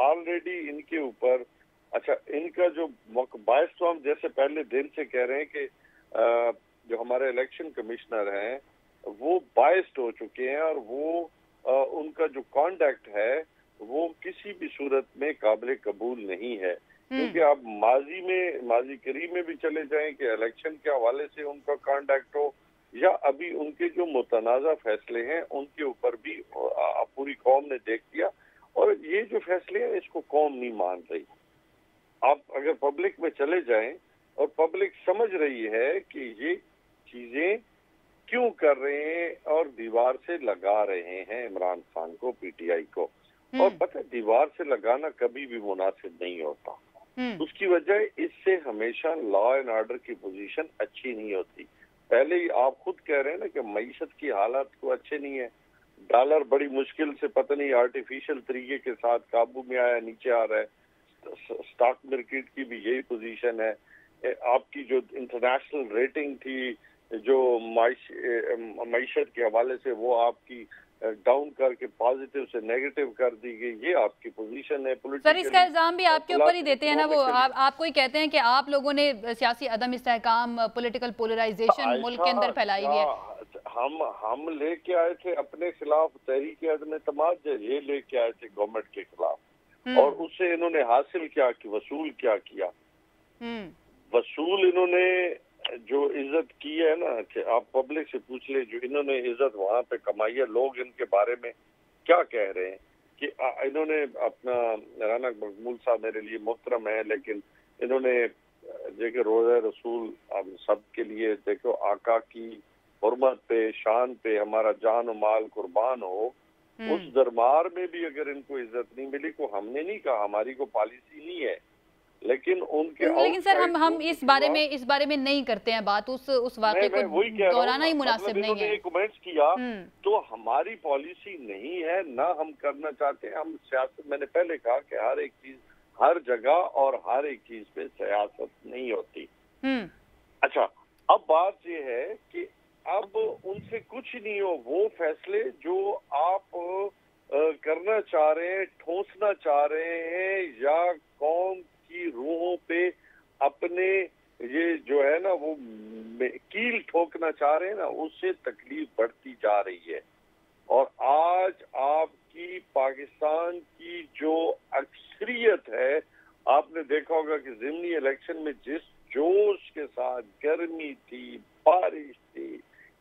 ऑलरेडी इनके ऊपर, अच्छा इनका जो बायस, तो हम जैसे पहले दिन से कह रहे हैं कि जो हमारे इलेक्शन कमिश्नर हैं वो बायस्ड हो चुके हैं, और वो उनका जो कॉन्डक्ट है वो किसी भी सूरत में काबिल कबूल नहीं है। क्योंकि आप माजी करीब में भी चले जाएं कि इलेक्शन के हवाले से उनका कॉन्डक्ट हो, या अभी उनके जो मुतनाज़ा फैसले हैं उनके ऊपर भी पूरी कौम ने देख दिया, और ये जो फैसले हैं इसको कौम नहीं मान रही। आप अगर पब्लिक में चले जाएं और पब्लिक समझ रही है कि ये चीजें क्यों कर रहे हैं, और दीवार से लगा रहे हैं इमरान खान को, पीटीआई को। और पता है, दीवार से लगाना कभी भी मुनासिब नहीं होता। उसकी वजह, इससे हमेशा लॉ एंड ऑर्डर की पोजीशन अच्छी नहीं होती। पहले ही आप खुद कह रहे हैं ना कि मईशत की हालात को अच्छे नहीं है, डॉलर बड़ी मुश्किल से पता नहीं आर्टिफिशियल तरीके के साथ काबू में आया, नीचे आ रहा है। स्टॉक मार्केट की भी यही पोजीशन है। आपकी जो इंटरनेशनल रेटिंग थी जो मईशत के हवाले से, वो आपकी डाउन करके पॉजिटिव से नेगेटिव कर दी गई, ये आपकी पोजीशन है। सर, इसका इल्जाम भी आपके ऊपर ही देते हैं ना, वो आपको ही कहते हैं कि आप लोगों ने सियासी अदम इस्तेहकाम, पॉलिटिकल पोलराइजेशन मुल्क के अंदर फैलाई हुई है। हम लेके आए थे अपने खिलाफ तहरीक अदम एतमाद, ये लेके आए थे गवर्नमेंट के खिलाफ, और उससे इन्होंने हासिल क्या कि वसूल क्या किया? वसूल इन्होंने जो इज्जत की है ना, कि आप पब्लिक से पूछ ले, जो इन्होंने इज्जत वहां पे कमाई है, लोग इनके बारे में क्या कह रहे हैं कि इन्होंने अपना, राना मकबूल साहब मेरे लिए मोहतरम है, लेकिन इन्होंने देखो रोज़ा रसूल हम सब के लिए, देखो आका की हुर्मत पे, शान पे हमारा जान और माल कुर्बान हो, उस दरबार में भी अगर इनको इज्जत नहीं मिली, को हमने नहीं कहा, हमारी को पॉलिसी नहीं है, लेकिन उनके, लेकिन सर हम इस बारे में नहीं करते हैं बात, उस वाक़े को दोहराना ही मुनासिब नहीं है। कमेंट्स किया तो हमारी पॉलिसी नहीं है, ना हम करना चाहते हैं। हम सियासत, मैंने पहले कहा कि हर एक चीज हर जगह और हर एक चीज पे सियासत नहीं होती। अच्छा, अब बात ये है कि अब उनसे कुछ नहीं हो, वो फैसले जो आप करना चाह रहे हैं, ठोंसना चाह रहे हैं, या कौम की रूहों पे अपने ये जो है ना वो कील ठोकना चाह रहे हैं ना, उससे तकलीफ बढ़ती जा रही है। और आज आपकी पाकिस्तान की जो अक्सरियत है, आपने देखा होगा कि ज़िमनी इलेक्शन में जिस जोश के साथ गर्मी थी, बारिश थी,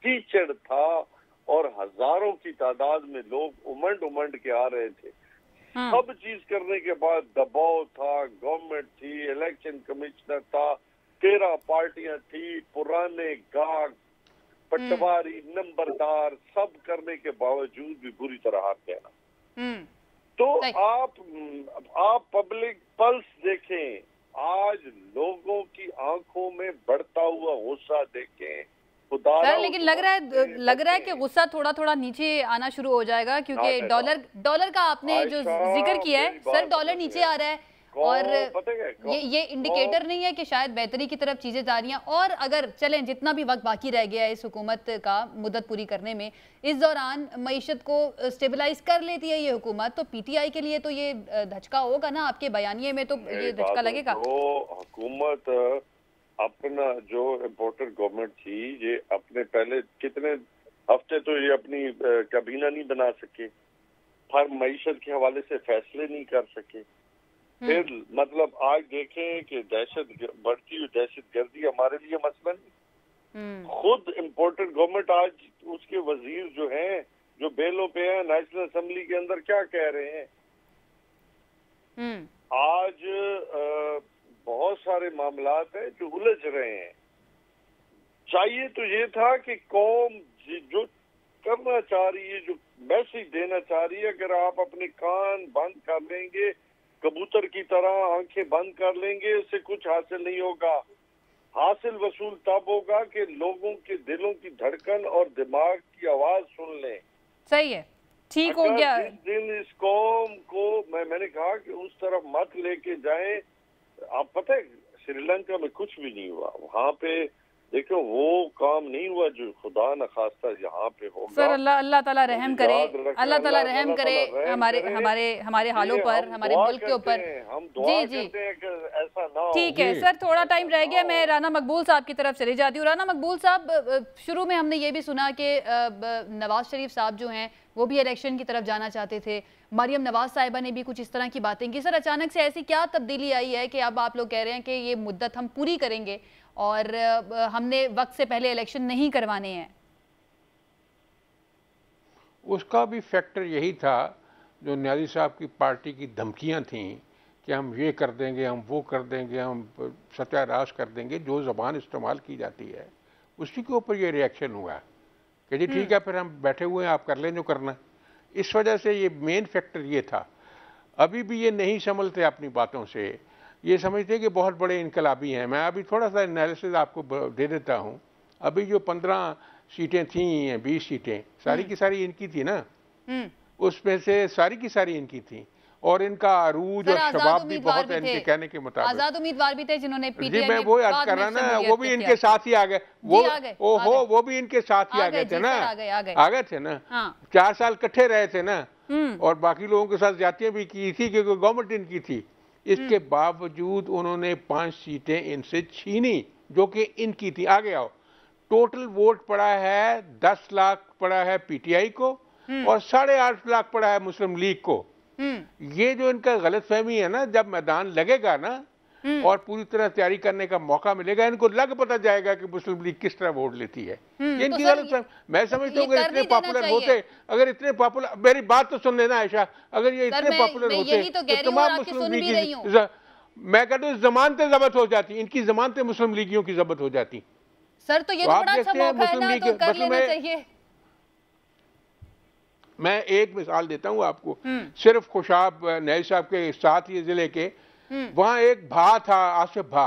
कीचड़ था और हजारों की तादाद में लोग उमंड के आ रहे थे, सब चीज करने के बाद दबाव था, गवर्नमेंट थी, इलेक्शन कमिश्नर था, 13 पार्टियां थी, पुराने गाहक, पटवारी, नंबरदार, सब करने के बावजूद भी बुरी तरह हार गया ना। तो आप पब्लिक पल्स देखें, आज लोगों की आंखों में बढ़ता हुआ गुस्सा देखें। सर लेकिन लग रहा है कि गुस्सा थोड़ा थोड़ा नीचे आना शुरू हो जाएगा, क्योंकि डॉलर का आपने जो जिक्र किया है सर, डॉलर नीचे आ रहा है और ये इंडिकेटर नहीं है कि शायद बेहतरी की तरफ चीजें जा रही हैं। और अगर चलें, जितना भी वक्त बाकी रह गया है इस हुकूमत का मुद्दत पूरी करने में, इस दौरान मईशत को स्टेबलाइज कर लेती है ये हुकूमत, तो पीटीआई के लिए तो ये धचका होगा ना, आपके बयानिए में तो ये धचका लगेगा। हुकूमत अपना जो इम्पोर्टेड गवर्नमेंट थी, ये अपने पहले कितने हफ्ते तो ये अपनी काबीना नहीं बना सके, हर मईशत के हवाले से फैसले नहीं कर सके। फिर मतलब आज देखें कि बढ़ती हुई दहशतगर्दी हमारे लिए मसला नहीं। खुद इम्पोर्टेड गवर्नमेंट आज उसके वजीर जो हैं, जो बेलों पे हैं, नेशनल असेंबली के अंदर क्या कह रहे हैं। आज बहुत सारे मामलात हैं जो उलझ रहे हैं। चाहिए तो ये था कि कौम जो करना चाह रही है, जो मैसेज देना चाह रही है, अगर आप अपने कान बंद कर लेंगे, कबूतर की तरह आंखें बंद कर लेंगे, उससे कुछ हासिल नहीं होगा। हासिल वसूल तब होगा कि लोगों के दिलों की धड़कन और दिमाग की आवाज सुन लें। सही है, ठीक हो गया। जिस दिन इस कौम को मैंने कहा कि उस तरफ मत लेके जाएं। आप पता है श्रीलंका में कुछ भी नहीं हुआ, वहाँ पे देखो वो काम नहीं हुआ जो खुदा न खास्ता यहाँ पे होगा। सर अल्लाह ताला रहम करे, अल्लाह ताला रहम करे हमारे हालों पर, हमारे मुल्क के ऊपर। हम दुआ करते हैं कि ऐसा ना हो। ठीक है सर, थोड़ा टाइम रह गया, मैं राना मकबूल साहब की तरफ चली जाती हूँ। राना मकबूल साहब, शुरू में हमने ये भी सुना कि नवाज शरीफ साहब जो हैं वो भी इलेक्शन की तरफ जाना चाहते थे, मरियम नवाज साहिबा ने भी कुछ इस तरह की बातें की। सर अचानक से ऐसी क्या तब्दीली आई है कि अब आप लोग कह रहे हैं कि ये मुद्दत हम पूरी करेंगे और हमने वक्त से पहले इलेक्शन नहीं करवाने हैं? उसका भी फैक्टर यही था जो न्याजी साहब की पार्टी की धमकियां थीं कि हम ये कर देंगे, हम वो कर देंगे, हम सत्यानाश कर देंगे। जो ज़बान इस्तेमाल की जाती है उसी के ऊपर ये रिएक्शन हुआ कि जी ठीक है, फिर हम बैठे हुए हैं, आप कर लें जो करना। इस वजह से ये मेन फैक्टर ये था। अभी भी ये नहीं संभलते अपनी बातों से, ये समझते कि बहुत बड़े इनकलाबी हैं। मैं अभी थोड़ा सा एनालिसिस आपको दे देता हूँ। अभी जो 15 सीटें थी, 20 सीटें, सारी की सारी इनकी थी ना, उसमें से सारी की सारी इनकी थी। और इनका अरूज और शबाब भी बहुत है इनके कहने के मुताबिक। आजाद उम्मीदवार भी थे जिन्होंने जी मैं वो याद कर रहा ना, वो भी इनके साथ ही आ गए। वो भी इनके साथ ही आ गए थे ना, आ गए थे ना। 4 साल इकट्ठे रहे थे ना, और बाकी लोगों के साथ ज्यादतियां भी की थी क्योंकि गवर्नमेंट इनकी थी। इसके बावजूद उन्होंने 5 सीटें इनसे छीनी जो कि इनकी थी। आगे आओ, टोटल वोट पड़ा है 10 लाख पड़ा है पीटीआई को और 8.5 लाख पड़ा है मुस्लिम लीग को। ये जो इनका गलत फहमी है ना, जब मैदान लगेगा ना और पूरी तरह तैयारी करने का मौका मिलेगा, इनको लग पता जाएगा कि मुस्लिम लीग किस तरह वोट लेती है। ये इनकी गलत फहमी। मैं समझता हूँ अगर इतने पॉपुलर होते, अगर इतने पॉपुलर, मेरी बात तो सुन लेना आयशा, अगर ये इतने पॉपुलर होते तो तमाम मुस्लिम लीग, मैं कहता हूँ जमानतें जब्त हो जाती, इनकी जमानतें मुस्लिम लीगियों की जब्त हो जाती। सर तो ये तो बड़ा अच्छा मौका है ना, तो कर लेना चाहिए। मैं एक मिसाल देता हूँ आपको, सिर्फ खुशाब नई साहब के साथ ही जिले के, वहां एक भा था, आसिफ भा,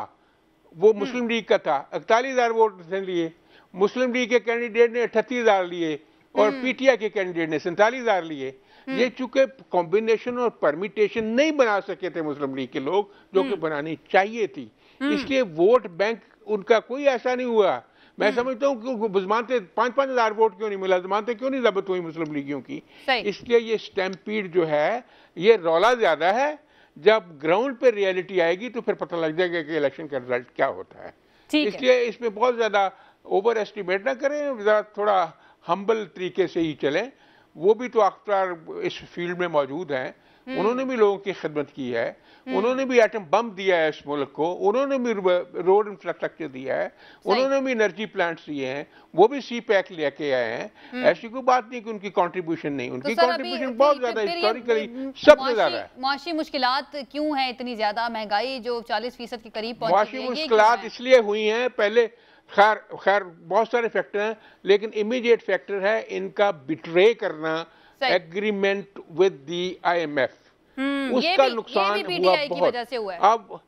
वो मुस्लिम लीग का था, 41,000 वोट लिए। मुस्लिम लीग के कैंडिडेट ने 38,000 लिए और पीटीआई के कैंडिडेट ने 47,000 लिए। ये चूंकि कॉम्बिनेशन और परमिटेशन नहीं बना सके थे मुस्लिम लीग के लोग, जो कि बनानी चाहिए थी, इसलिए वोट बैंक उनका कोई ऐसा नहीं हुआ। मैं समझता हूँ कि बुजमानते 5-5 हज़ार वोट क्यों नहीं मिला, जमानतें क्यों नहीं जब्त हुई मुस्लिम लीगियों की। इसलिए ये स्टैम्पीड जो है ये रौला ज्यादा है। जब ग्राउंड पे रियलिटी आएगी तो फिर पता लग जाएगा कि इलेक्शन का रिजल्ट क्या होता है। इसलिए इसमें बहुत ज्यादा ओवर एस्टिमेट ना करें, जरा थोड़ा हम्बल तरीके से ही चलें। वो भी तो अख्तर इस फील्ड में मौजूद हैं, उन्होंने भी लोगों की खिदमत की है, उन्होंने भी एटम बम दिया है इस मुल्क को, उन्होंने भी रोड इंफ्रास्ट्रक्चर दिया है, उन्होंने भी एनर्जी प्लांट्स दिए हैं, वो भी सी पैक लेके आए हैं। ऐसी कोई बात नहीं कि उनकी कंट्रीब्यूशन नहीं, उनकी कंट्रीब्यूशन बहुत ज्यादा हिस्टोरिकली सबसे ज्यादा है। माशी मुश्किलात क्यों है इतनी ज्यादा, महंगाई जो 40% के करीब पहुंच माशी मुश्किलात इसलिए हुई हैं, पहले खैर बहुत सारे फैक्टर हैं, लेकिन इमीडिएट फैक्टर है इनका बिट्रे करना एग्रीमेंट विद द IMF, उसका नुकसान हुआ बहुत।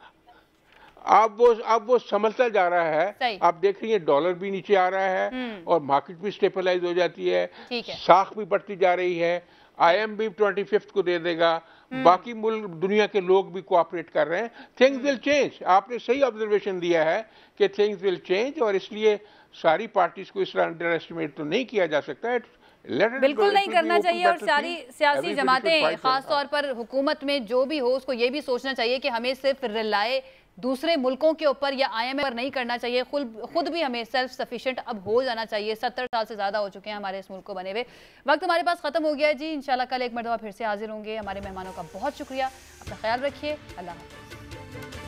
अब वो समझता जा रहा है। आप देख रही है डॉलर भी नीचे आ रहा है और मार्केट भी स्टेबलाइज हो जाती है, साख भी बढ़ती जा रही है। IMF भी 25 को दे देगा, बाकी मुल्क दुनिया के लोग भी कोऑपरेट कर रहे हैं। Things will change. आपने सही ऑब्जर्वेशन दिया है कि थिंग्स विल चेंज, और इसलिए सारी पार्टीज को इस तरह अंडर एस्टिमेट तो नहीं किया जा सकता है, बिल्कुल नहीं करना चाहिए। और सारी सियासी जमातें खास तौर पर हुकूमत में जो भी हो उसको ये भी सोचना चाहिए कि हमें सिर्फ रिलाय दूसरे मुल्कों के ऊपर या IMF पर नहीं करना चाहिए, खुद भी हमें सेल्फ सफिशिएंट अब हो जाना चाहिए। 70 साल से ज़्यादा हो चुके हैं हमारे इस मुल्क को बने हुए। वक्त हमारे पास ख़त्म हो गया है जी। इंशाल्लाह कल एक मरतबा फिर से हाजिर होंगे। हमारे मेहमानों का बहुत शुक्रिया, अपना ख्याल रखिए, अल्लाह हाफ़िज़।